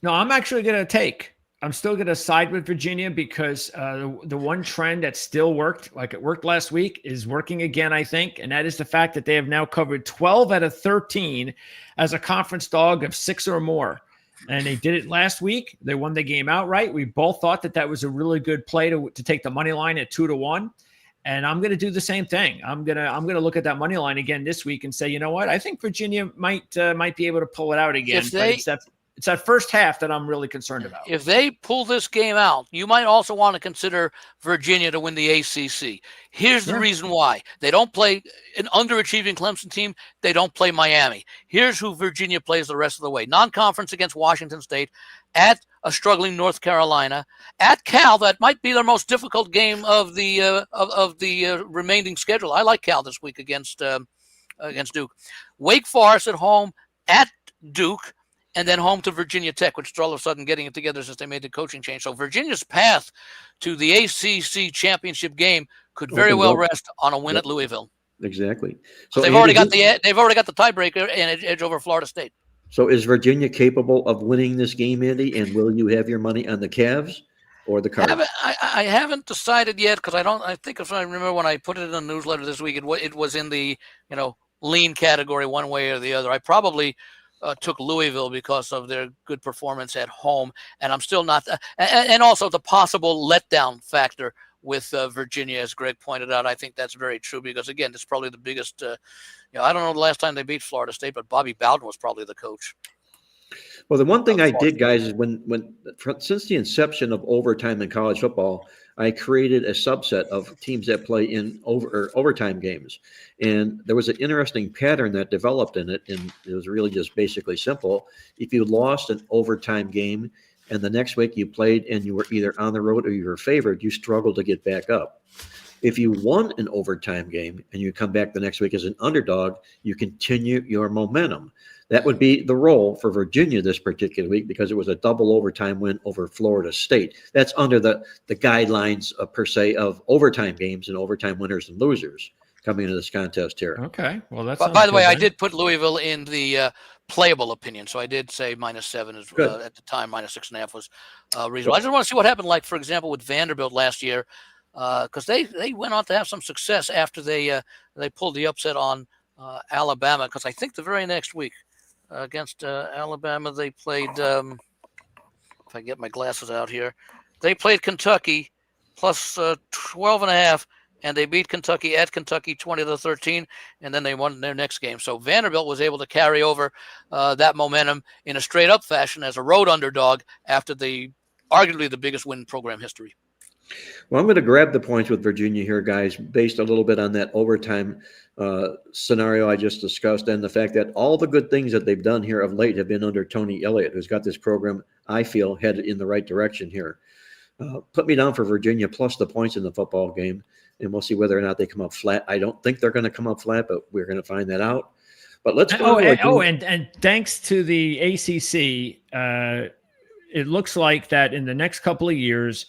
No, I'm actually going to take. I'm still going to side with Virginia because the one trend that still worked, like it worked last week, is working again, I think. And that is the fact that they have now covered 12 out of 13 as a conference dog of 6 or more. And they did it last week. They won the game outright. We both thought that was a really good play to take the money line at 2-1. And I'm going to do the same thing. I'm going to look at that money line again this week and say, you know what? I think Virginia might be able to pull it out again. It's that first half that I'm really concerned about. If they pull this game out, you might also want to consider Virginia to win the ACC. Here's the reason why. They don't play an underachieving Clemson team. They don't play Miami. Here's who Virginia plays the rest of the way. Non-conference against Washington State, at a struggling North Carolina, at Cal. That might be their most difficult game of the remaining schedule. I like Cal this week against Duke. Wake Forest at home, at Duke, and then home to Virginia Tech, which is all of a sudden getting it together since they made the coaching change. So Virginia's path to the ACC championship game could very well rest on a win at Louisville. Exactly. So they've already got the tiebreaker and edge over Florida State. So is Virginia capable of winning this game, Andy? And will you have your money on the Cavs or the Cards? I haven't decided yet because I think if I remember when I put it in the newsletter this week, it was in the lean category one way or the other. I probably took Louisville because of their good performance at home, and I'm still not. And also the possible letdown factor with Virginia, as Greg pointed out. I think that's very true because again, it's probably the biggest. I don't know the last time they beat Florida State, but Bobby Bowden was probably the coach. Well, the one thing I did, guys, is since the inception of overtime in college football, I created a subset of teams that play in overtime games. And there was an interesting pattern that developed in it, and it was really just basically simple. If you lost an overtime game and the next week you played and you were either on the road or you were favored, you struggled to get back up. If you won an overtime game and you come back the next week as an underdog, you continue your momentum. That would be the role for Virginia this particular week because it was a double overtime win over Florida State. That's under the guidelines per se of overtime games and overtime winners and losers coming into this contest here. Okay. Well, that's. By the way, I did put Louisville in the playable opinion, so I did say -7 is at the time. -6.5 was reasonable. I just want to see what happened, like for example, with Vanderbilt last year, because they went on to have some success after they pulled the upset on Alabama. Because I think the very next week. Against Alabama, they played. if I get my glasses out here, they played Kentucky plus 12.5, and they beat Kentucky at Kentucky 20-13, and then they won their next game. So Vanderbilt was able to carry over that momentum in a straight up fashion as a road underdog after arguably the biggest win in program history. Well, I'm going to grab the points with Virginia here, guys, based a little bit on that overtime scenario I just discussed, and the fact that all the good things that they've done here of late have been under Tony Elliott, who's got this program, I feel, headed in the right direction here. Put me down for Virginia plus the points in the football game, and we'll see whether or not they come up flat. I don't think they're going to come up flat, but we're going to find that out. But let's go. And thanks to the ACC, it looks like that in the next couple of years,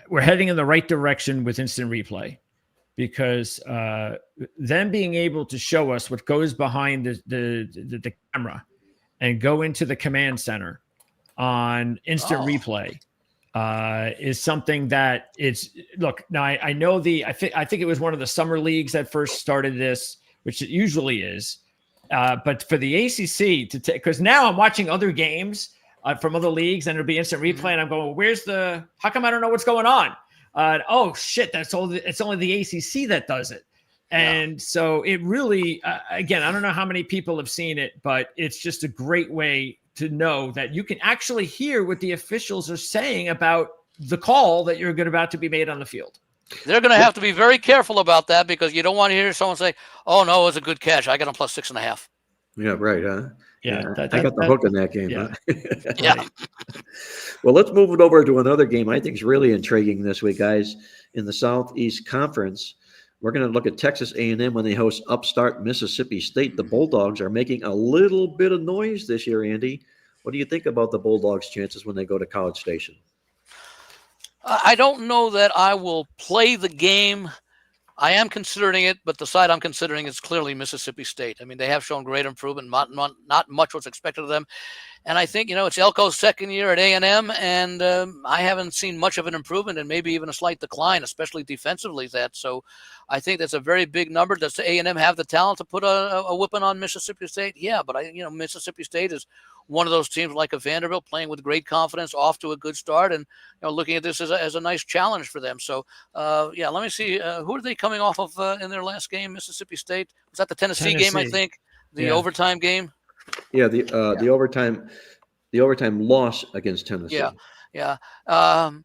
we're heading in the right direction with instant replay, because them being able to show us what goes behind the camera and go into the command center on instant replay is something that it's look. Now I know I think it was one of the summer leagues that first started this, which it usually is. But for the ACC to take, because now I'm watching other games from other leagues, and it'll be instant replay, and I'm going, how come I don't know what's going on? Oh shit, it's only the ACC that does it. And so it really, again, I don't know how many people have seen it, but it's just a great way to know that you can actually hear what the officials are saying about the call that you're about to be made on the field. They're going to have to be very careful about that, because you don't want to hear someone say, "Oh no, it was a good catch. I got him plus 6.5." Yeah, right. Huh? Yeah, I got the hook in that game. Yeah. Huh? Yeah. Well, let's move it over to another game I think is really intriguing this week, guys. In the Southeast Conference, we're going to look at Texas A&M when they host upstart Mississippi State. The Bulldogs are making a little bit of noise this year, Andy. What do you think about the Bulldogs' chances when they go to College Station? I don't know that I will play the game. I am considering it, but the side I'm considering is clearly Mississippi State. I mean, they have shown great improvement. Not much was expected of them. And I think, it's Elko's second year at A&M, and I haven't seen much of an improvement, and maybe even a slight decline, especially defensively. So I think that's a very big number. Does A&M have the talent to put a whipping on Mississippi State? Yeah, but Mississippi State is one of those teams like a Vanderbilt, playing with great confidence, off to a good start, and looking at this as a nice challenge for them. So let me see, who are they coming off of in their last game? Mississippi State, was that the Tennessee game? I think the overtime game. Yeah, the overtime loss against Tennessee. Yeah. And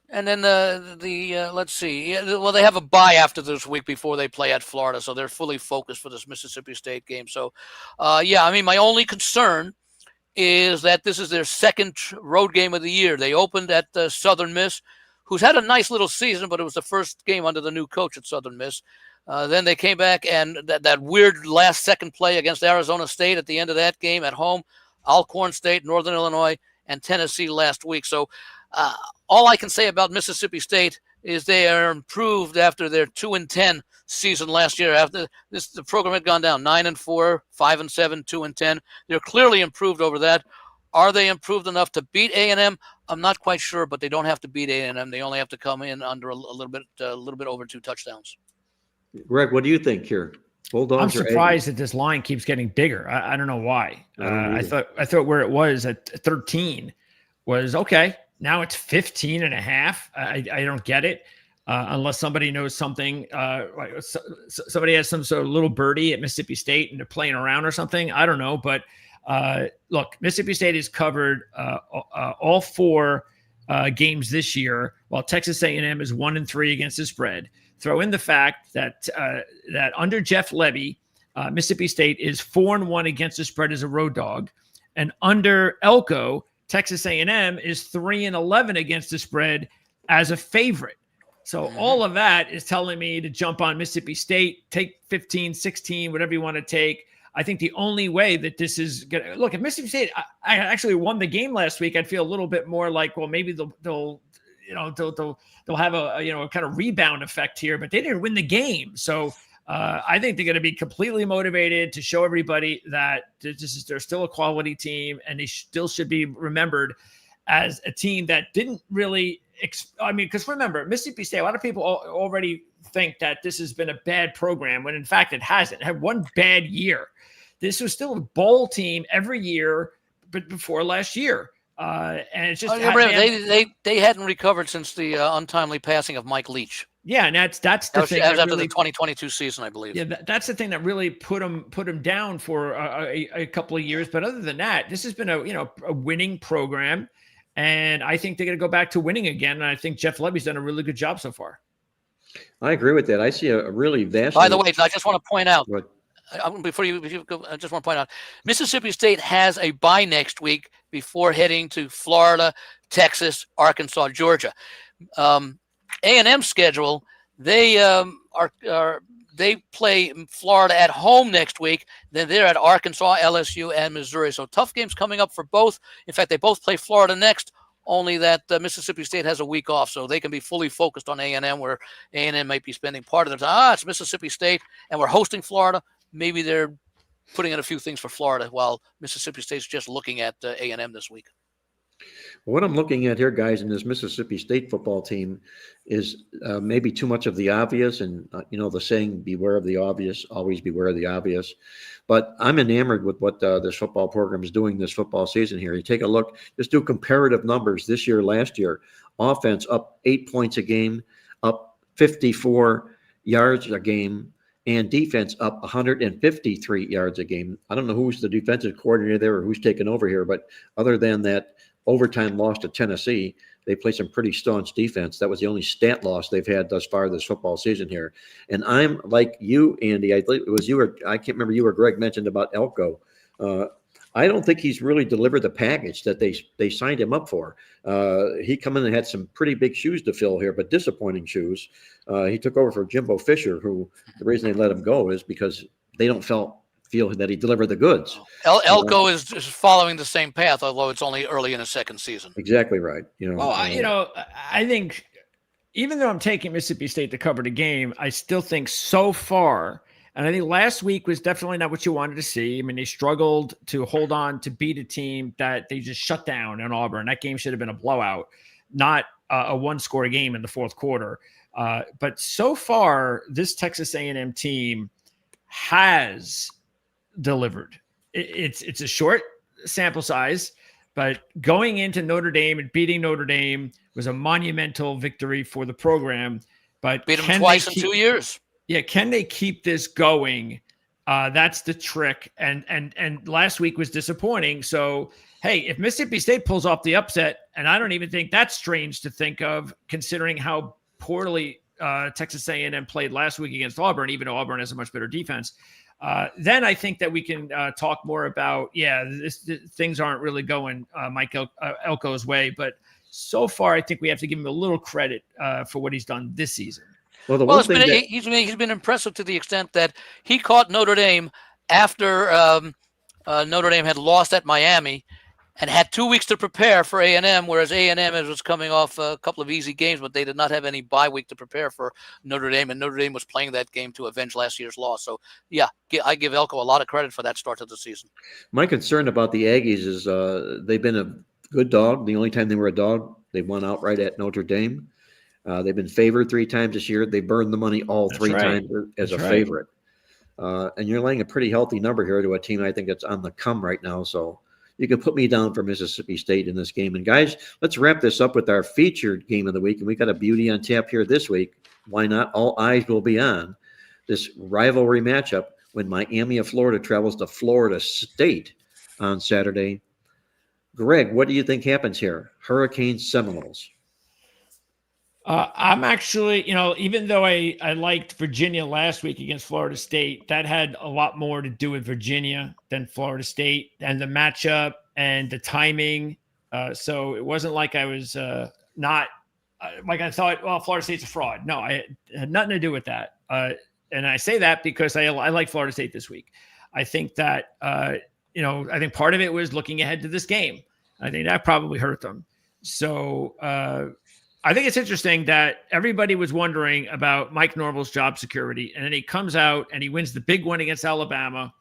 then let's see. Well, they have a bye after this week before they play at Florida, so they're fully focused for this Mississippi State game. So, my only concern is that this is their second road game of the year. They opened at Southern Miss, who's had a nice little season, but it was the first game under the new coach at Southern Miss. Then they came back, and that weird last-second play against Arizona State at the end of that game at home, Alcorn State, Northern Illinois, and Tennessee last week. So all I can say about Mississippi State is they are improved after their 2-10 season last year. After this, the program had gone down 9-4, 5-7, 2-10. They're clearly improved over that. Are they improved enough to beat A&M? I'm not quite sure, but they don't have to beat A&M. They only have to come in under a little bit over 2 touchdowns. Greg, what do you think here? Bulldogs. I'm surprised that this line keeps getting bigger. I don't know why. I thought where it was at 13 was okay. Now it's 15.5. I don't get it. Unless somebody knows something, somebody has some sort of little birdie at Mississippi State and they're playing around or something. I don't know. But look, Mississippi State has covered all 4 games this year, while Texas A&M is 1-3 against the spread. Throw in the fact that that under Jeff Levy, Mississippi State is 4-1 against the spread as a road dog, and under Elko, Texas A&M is 3-11 against the spread as a favorite. So all of that is telling me to jump on Mississippi State, take 15, 16, whatever you want to take. I think the only way that this is going to look, if Mississippi State I actually won the game last week, I'd feel a little bit more like, well, maybe they'll have a kind of rebound effect here, but they didn't win the game. So I think they're going to be completely motivated to show everybody that they're still a quality team, and they still should be remembered as a team that didn't really because remember, Mississippi State, a lot of people already think that this has been a bad program, when in fact it hasn't. It had one bad year. This was still a bowl team every year, but before last year. And it's just they hadn't recovered since the untimely passing of Mike Leach. Yeah, and that's That the was, thing that was that after really, the 2022 season, I believe. yeah, that's the thing that really put him down for a couple of years. But other than that, this has been a winning program, and I think they're going to go back to winning again. And I think Jeff Levy's done a really good job so far. I agree with that. I see a really vast. By the way, I just want to point out, What? before you go, I just want to point out, Mississippi State has a bye next week before heading to Florida, Texas, Arkansas, Georgia. A&M's schedule, they they play Florida at home next week. Then they're at Arkansas, LSU, and Missouri. So tough games coming up for both. In fact, they both play Florida next. Only that Mississippi State has a week off, so they can be fully focused on A&M, where A&M might be spending part of their time. It's Mississippi State, and we're hosting Florida. Maybe they're putting in a few things for Florida while Mississippi State's just looking at A&M this week. What I'm looking at here, guys, in this Mississippi State football team is maybe too much of the obvious. And, the saying, beware of the obvious, always beware of the obvious. But I'm enamored with what this football program is doing this football season here. You take a look, just do comparative numbers this year, last year. Offense up 8 points a game, up 54 yards a game, and defense up 153 yards a game. I don't know who's the defensive coordinator there or who's taken over here, but other than that overtime loss to Tennessee, they play some pretty staunch defense. That was the only stat loss they've had thus far this football season here. And I'm like you, Andy. I think it was you or I can't remember, you or Greg mentioned about Elko. I don't think he's really delivered the package that they signed him up for. He come in and had some pretty big shoes to fill here, but disappointing shoes. He took over for Jimbo Fisher, who the reason they let him go is because they don't feel that he delivered the goods. Elko is following the same path, although it's only early in his second season. Exactly right. I think even though I'm taking Mississippi State to cover the game, I still think so far, and I think last week was definitely not what you wanted to see. I mean, they struggled to hold on to beat a team that they just shut down in Auburn. That game should have been a blowout, not a one-score game in the fourth quarter. But so far, this Texas A&M team has delivered. It's a short sample size, but going into Notre Dame and beating Notre Dame was a monumental victory for the program. But beat them twice in 2 years. Yeah, can they keep this going? That's the trick. And last week was disappointing. So hey, if Mississippi State pulls off the upset, and I don't even think that's strange to think of, considering how poorly Texas A&M played last week against Auburn, even though Auburn has a much better defense. Then I think that we can talk more about, things aren't really going Mike Elko's way. But so far, I think we have to give him a little credit for what he's done this season. He's been impressive to the extent that he caught Notre Dame after Notre Dame had lost at Miami and had 2 weeks to prepare for A&M, whereas A&M was coming off a couple of easy games, but they did not have any bye week to prepare for Notre Dame, and Notre Dame was playing that game to avenge last year's loss. So, yeah, I give Elko a lot of credit for that start to the season. My concern about the Aggies is they've been a good dog. The only time they were a dog, they won outright at Notre Dame. They've been favored 3 times this year. They burned the money all three times as a favorite. And you're laying a pretty healthy number here to a team I think that's on the come right now. So you can put me down for Mississippi State in this game. And guys, let's wrap this up with our featured game of the week. And we got a beauty on tap here this week. Why not? All eyes will be on this rivalry matchup when Miami of Florida travels to Florida State on Saturday. Greg, what do you think happens here? Hurricanes, Seminoles. I'm actually, even though I liked Virginia last week against Florida State, that had a lot more to do with Virginia than Florida State and the matchup and the timing. So it wasn't like I was not like I thought, well, Florida State's a fraud. No, it had nothing to do with that. And I say that because I like Florida State this week. I think that, I think part of it was looking ahead to this game. I think that probably hurt them. So, I think it's interesting that everybody was wondering about Mike Norvell's job security, and then he comes out and he wins the big one against Alabama,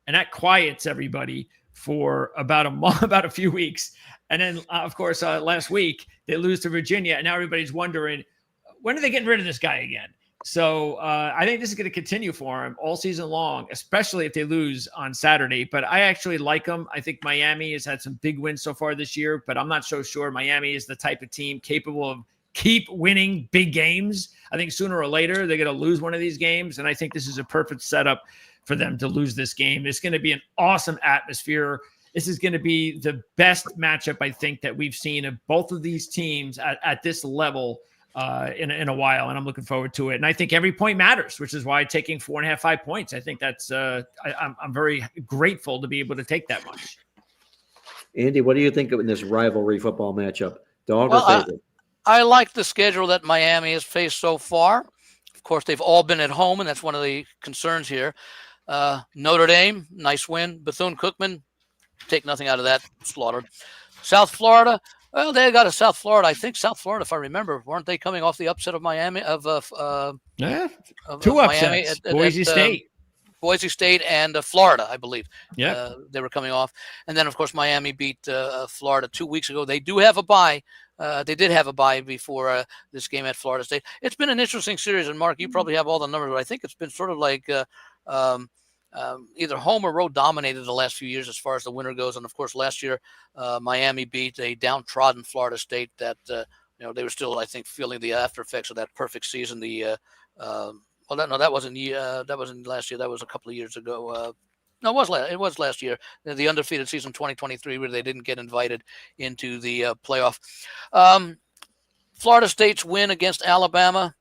and that quiets everybody for about a month, about a few weeks. And then, of course, last week they lose to Virginia, and now everybody's wondering, when are they getting rid of this guy again? So I think this is going to continue for them all season long, especially if they lose on Saturday. But I actually like them. I think Miami has had some big wins so far this year, but I'm not so sure Miami is the type of team capable of keep winning big games. I think sooner or later they're going to lose one of these games, and I think this is a perfect setup for them to lose this game. It's going to be an awesome atmosphere. This is going to be the best matchup, I think, that we've seen of both of these teams at this level in a while, and I'm looking forward to it. And I think every point matters, which is why taking 4.5, 5 points. I think that's I'm very grateful to be able to take that much. Andy, what do you think of this rivalry football matchup? Dog Well, or favorite? I like the schedule that Miami has faced so far. Of course, they've all been at home, and that's one of the concerns here. Notre Dame, nice win. Bethune-Cookman, take nothing out of that, slaughtered. South Florida, well, they got a South Florida. I think South Florida, if I remember, weren't they coming off the upset of Miami? Two Miami upsets, Boise State. Boise State and Florida, I believe. Yeah, they were coming off. And then, of course, Miami beat Florida 2 weeks ago. They do have a bye. They did have a bye before this game at Florida State. It's been an interesting series. And, Mark, you probably have all the numbers, but I think it's been sort of like either home or road dominated the last few years as far as the winner goes. And, of course, last year, Miami beat a downtrodden Florida State that, they were still, I think, feeling the after effects of that perfect season. That wasn't last year. That was a couple of years ago. No, it was last year. The undefeated season 2023, where they didn't get invited into the playoff. Florida State's win against Alabama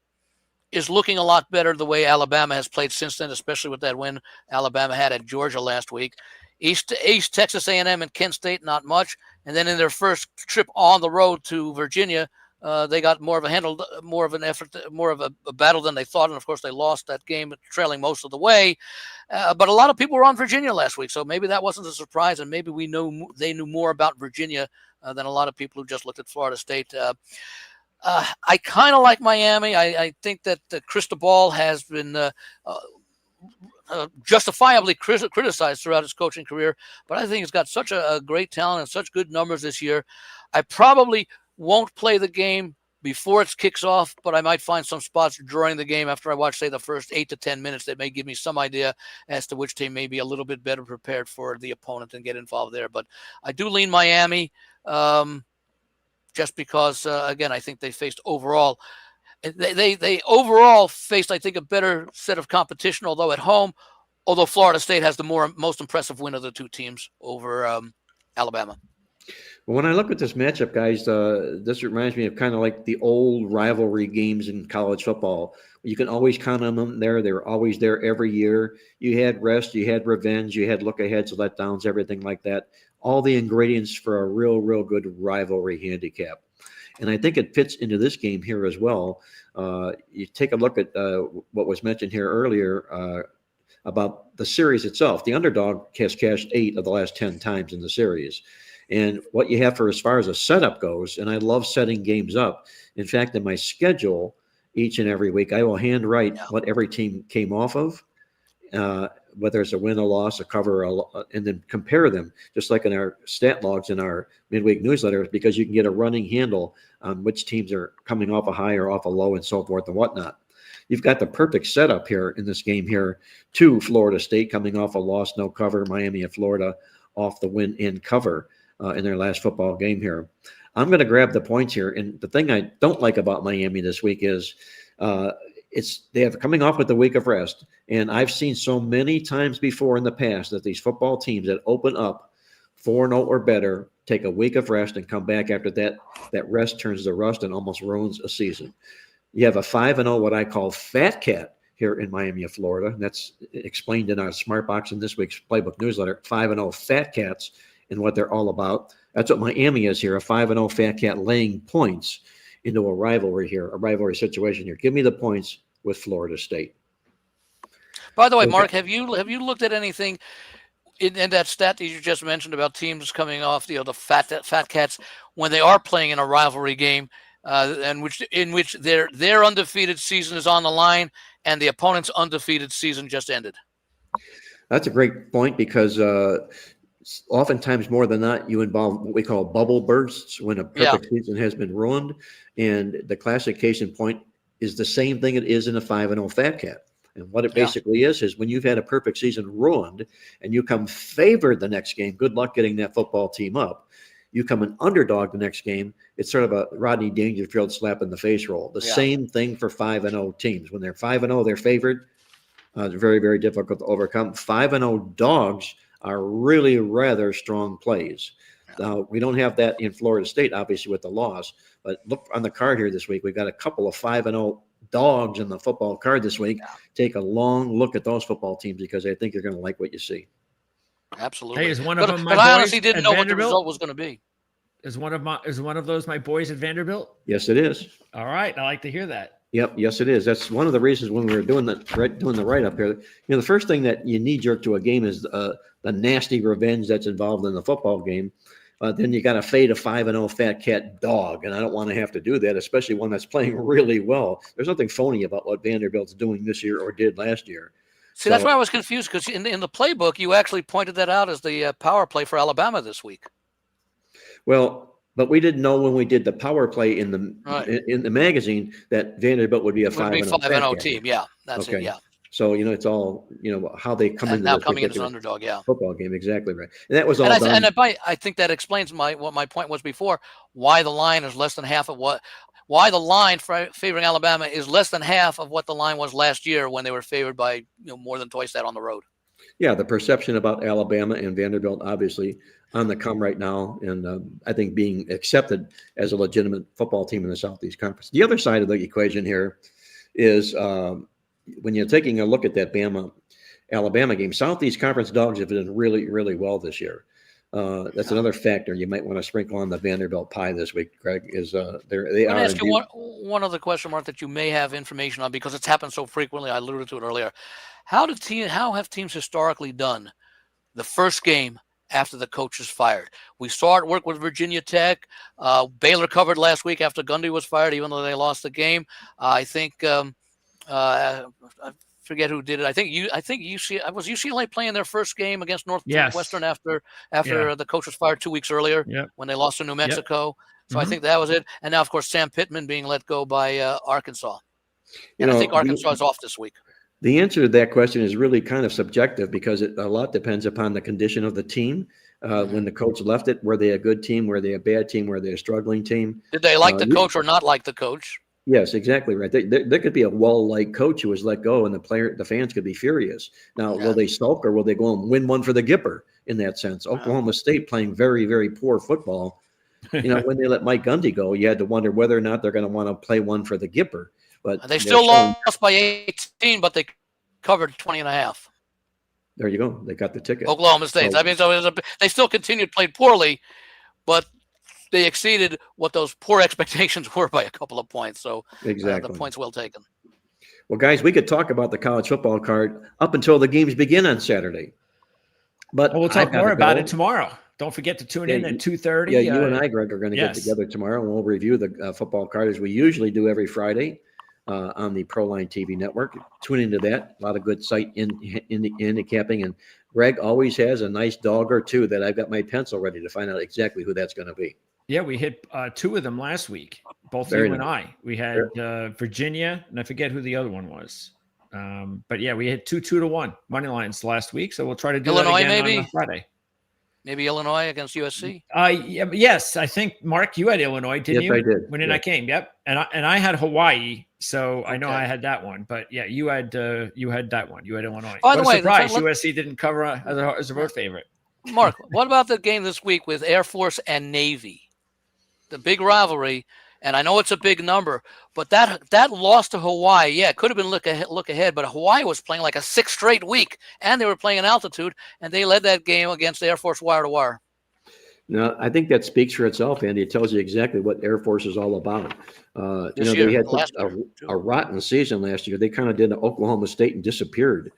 is looking a lot better the way Alabama has played since then, especially with that win Alabama had at Georgia last week. East Texas A&M and Kent State, not much. And then in their first trip on the road to Virginia, they got more of an effort, more of a battle than they thought. And, of course, they lost that game, trailing most of the way. But a lot of people were on Virginia last week, so maybe that wasn't a surprise, and maybe they knew more about Virginia than a lot of people who just looked at Florida State. I kind of like Miami. I think that Cristobal has been justifiably criticized throughout his coaching career, but I think he's got such a great talent and such good numbers this year. I probably won't play the game before it kicks off, but I might find some spots during the game after I watch, say, the first 8 to 10 minutes that may give me some idea as to which team may be a little bit better prepared for the opponent and get involved there. But I do lean Miami just because, again, I think they faced overall. They overall faced, I think, a better set of competition, although at home, although Florida State has the most impressive win of the two teams over Alabama. When I look at this matchup, guys, this reminds me of kind of like the old rivalry games in college football. You can always count on them there. They're always there every year. You had rest, you had revenge, you had look-aheads, letdowns, everything like that. All the ingredients for a real, real good rivalry handicap. And I think it fits into this game here as well. You take a look at what was mentioned here earlier about the series itself. The underdog has cashed 8 of the last 10 times in the series. And what you have for as far as a setup goes, and I love setting games up. In fact, in my schedule, each and every week, I will handwrite what every team came off of, whether it's a win, a loss, a cover, and then compare them, just like in our stat logs in our midweek newsletter, because you can get a running handle on which teams are coming off a high or off a low and so forth and whatnot. You've got the perfect setup here in this game here to Florida State coming off a loss, no cover, Miami and Florida off the win and cover in their last football game here. I'm going to grab the points here. And the thing I don't like about Miami this week is they have coming off with the week of rest. And I've seen so many times before in the past that these football teams that open up 4-0 or better take a week of rest and come back after that. That rest turns to rust and almost ruins a season. You have a 5-0, what I call fat cat here in Miami of Florida. That's explained in our Smart Box in this week's Playbook newsletter. 5-0 fat cats and what they're all about. That's what Miami is here, a 5-0 fat cat laying points into a rivalry here, a rivalry situation here. Give me the points with Florida State. By the way, Mark, have you looked at anything in that stat that you just mentioned about teams coming off the fat cats when they are playing in a rivalry game, in which their undefeated season is on the line and the opponent's undefeated season just ended? That's a great point because oftentimes more than not, you involve what we call bubble bursts when a perfect season has been ruined. And the classic case in point is the same thing it is in a 5-0 Fat Cat. And what it Yeah. basically is when you've had a perfect season ruined and you come favored the next game, good luck getting that football team up. You come an underdog the next game, it's sort of a Rodney Dangerfield slap in the face roll. The same thing for 5-0 teams. When they're 5-0, they're favored. It's very, very difficult to overcome. 5-0 dogs are really rather strong plays. Now, we don't have that in Florida State, obviously, with the loss. But look on the card here this week. We've got a couple of 5-0 dogs in the football card this week. Take a long look at those football teams because I think you're going to like what you see. Absolutely. Hey, is one of them my but I boys honestly didn't at know what the Vanderbilt? result was going to be. Is one of those my boys at Vanderbilt? Yes, it is. All right, I like to hear that. Yep. Yes, it is. That's one of the reasons when we were doing the write-up here. The first thing that you knee-jerk to a game is the nasty revenge that's involved in the football game. Then you got to fade a 5-0 Fat Cat dog, and I don't want to have to do that, especially one that's playing really well. There's nothing phony about what Vanderbilt's doing this year or did last year. See, that's why I was confused because in the playbook, you actually pointed that out as the power play for Alabama this week. Well, but we didn't know when we did the power play in the magazine that Vanderbilt would be a 5-0 team. Yeah, that's it. Yeah. So it's all how they come into now coming in as an underdog. Yeah. Football game, exactly right. And that was all done. And I think that explains what my point was before. Why the line is less than half of why the line favoring Alabama is less than half of what the line was last year when they were favored by more than twice that on the road. Yeah, the perception about Alabama and Vanderbilt obviously on the come right now, and I think being accepted as a legitimate football team in the Southeast Conference. The other side of the equation here is when you're taking a look at that Bama-Alabama game, Southeast Conference dogs have done really, really well this year. That's another factor you might want to sprinkle on the Vanderbilt pie this week, Greg, is they Let are. me ask you one other question, Mark, that you may have information on because it's happened so frequently. I alluded to it earlier. How have teams historically done the first game after the coach is fired? We saw it work with Virginia Tech. Baylor covered last week after Gundy was fired, even though they lost the game. I think I forget who did it. I think UCLA playing their first game against Northwestern after the coach was fired 2 weeks earlier when they lost to New Mexico. So I think that was it. And now, of course, Sam Pittman being let go by Arkansas. And I think Arkansas is off this week. The answer to that question is really kind of subjective because a lot depends upon the condition of the team. When the coach left it, were they a good team? Were they a bad team? Were they a struggling team? Did they like the coach or not like the coach? Yes, exactly right. There could be a well-liked coach who was let go, and the fans could be furious. Now, will they sulk or will they go and win one for the Gipper in that sense? Oklahoma State playing very, very poor football. When they let Mike Gundy go, you had to wonder whether or not they're going to want to play one for the Gipper. But they still lost by 18, but they covered 20.5. There you go. They got the ticket. Oklahoma State. They still continued played poorly, but they exceeded what those poor expectations were by a couple of points. So exactly, the point's well taken. Well, guys, we could talk about the college football card up until the games begin on Saturday. But we'll talk more about it tomorrow. Don't forget to tune in at 2:30. Yeah, you and I, Greg, are going to get together tomorrow, and we'll review the football card as we usually do every Friday on the ProLine TV network. Tune into that. A lot of good sight in the handicapping. And Greg always has a nice dog or two that I've got my pencil ready to find out exactly who that's going to be. Yeah, we hit two of them last week, both you and I. We had Virginia, and I forget who the other one was. But yeah, we hit 2-2-1 money lines last week, so we'll try to do Illinois, that again maybe on Friday. Maybe Illinois against USC. Yes, I think Mark, you had Illinois, didn't you? Yes, I did. Winning that game, yep. And I had Hawaii, so I know I had that one. But yeah, you had that one. You had Illinois. By the way, surprise, USC didn't cover as a road favorite. Mark, what about the game this week with Air Force and Navy? The big rivalry, and I know it's a big number, but that loss to Hawaii, it could have been look ahead, but Hawaii was playing like a 6th straight week, and they were playing in altitude, and they led that game against Air Force wire to wire. Now, I think that speaks for itself, Andy. It tells you exactly what Air Force is all about. They had a rotten season last year. They kind of did Oklahoma State and disappeared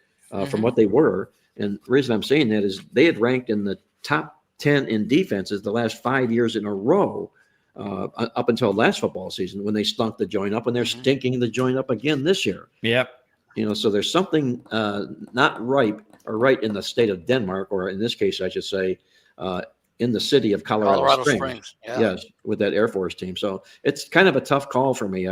from what they were. And the reason I'm saying that is they had ranked in the top 10 in defenses the last 5 years in a row. Up until last football season when they stunk the joint up, and they're stinking the joint up again this year. Yep. So there's something not right in the state of Denmark, or in this case, I should say, in the city of Colorado Springs. Yeah. Yes, with that Air Force team. So it's kind of a tough call for me.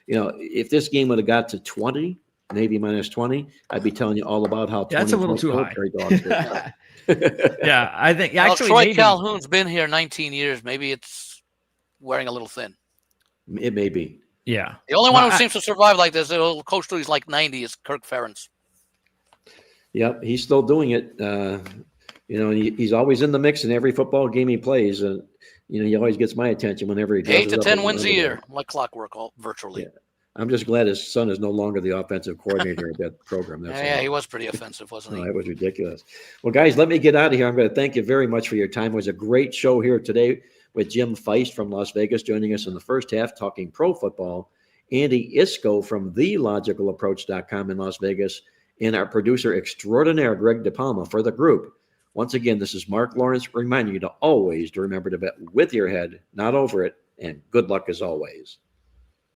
if this game would have got to 20, Navy minus 20, I'd be telling you all about how That's a little too high. military dogs get. Yeah, I think Well, actually Troy Navy, Calhoun's been here 19 years. Maybe it's wearing a little thin. It may be. yeah. The only one Well, who seems to survive like this, he'll coach till he's like 90, is Kirk Ferentz. Yep, he's still doing it. He's always in the mix in every football game he plays. He always gets my attention whenever he does. 8 to 10 wins a year, like clockwork, virtually. Yeah. I'm just glad his son is no longer the offensive coordinator of that program. That's Yeah, all. he was pretty offensive, wasn't he? No, that was ridiculous. Well, guys, let me get out of here. I'm going to thank you very much for your time. It was a great show here today with Jim Feist from Las Vegas joining us in the first half talking pro football, Andy Isco from TheLogicalApproach.com in Las Vegas, and our producer extraordinaire, Greg DePalma, for the group. Once again, this is Mark Lawrence reminding you to always remember to bet with your head, not over it, and good luck as always.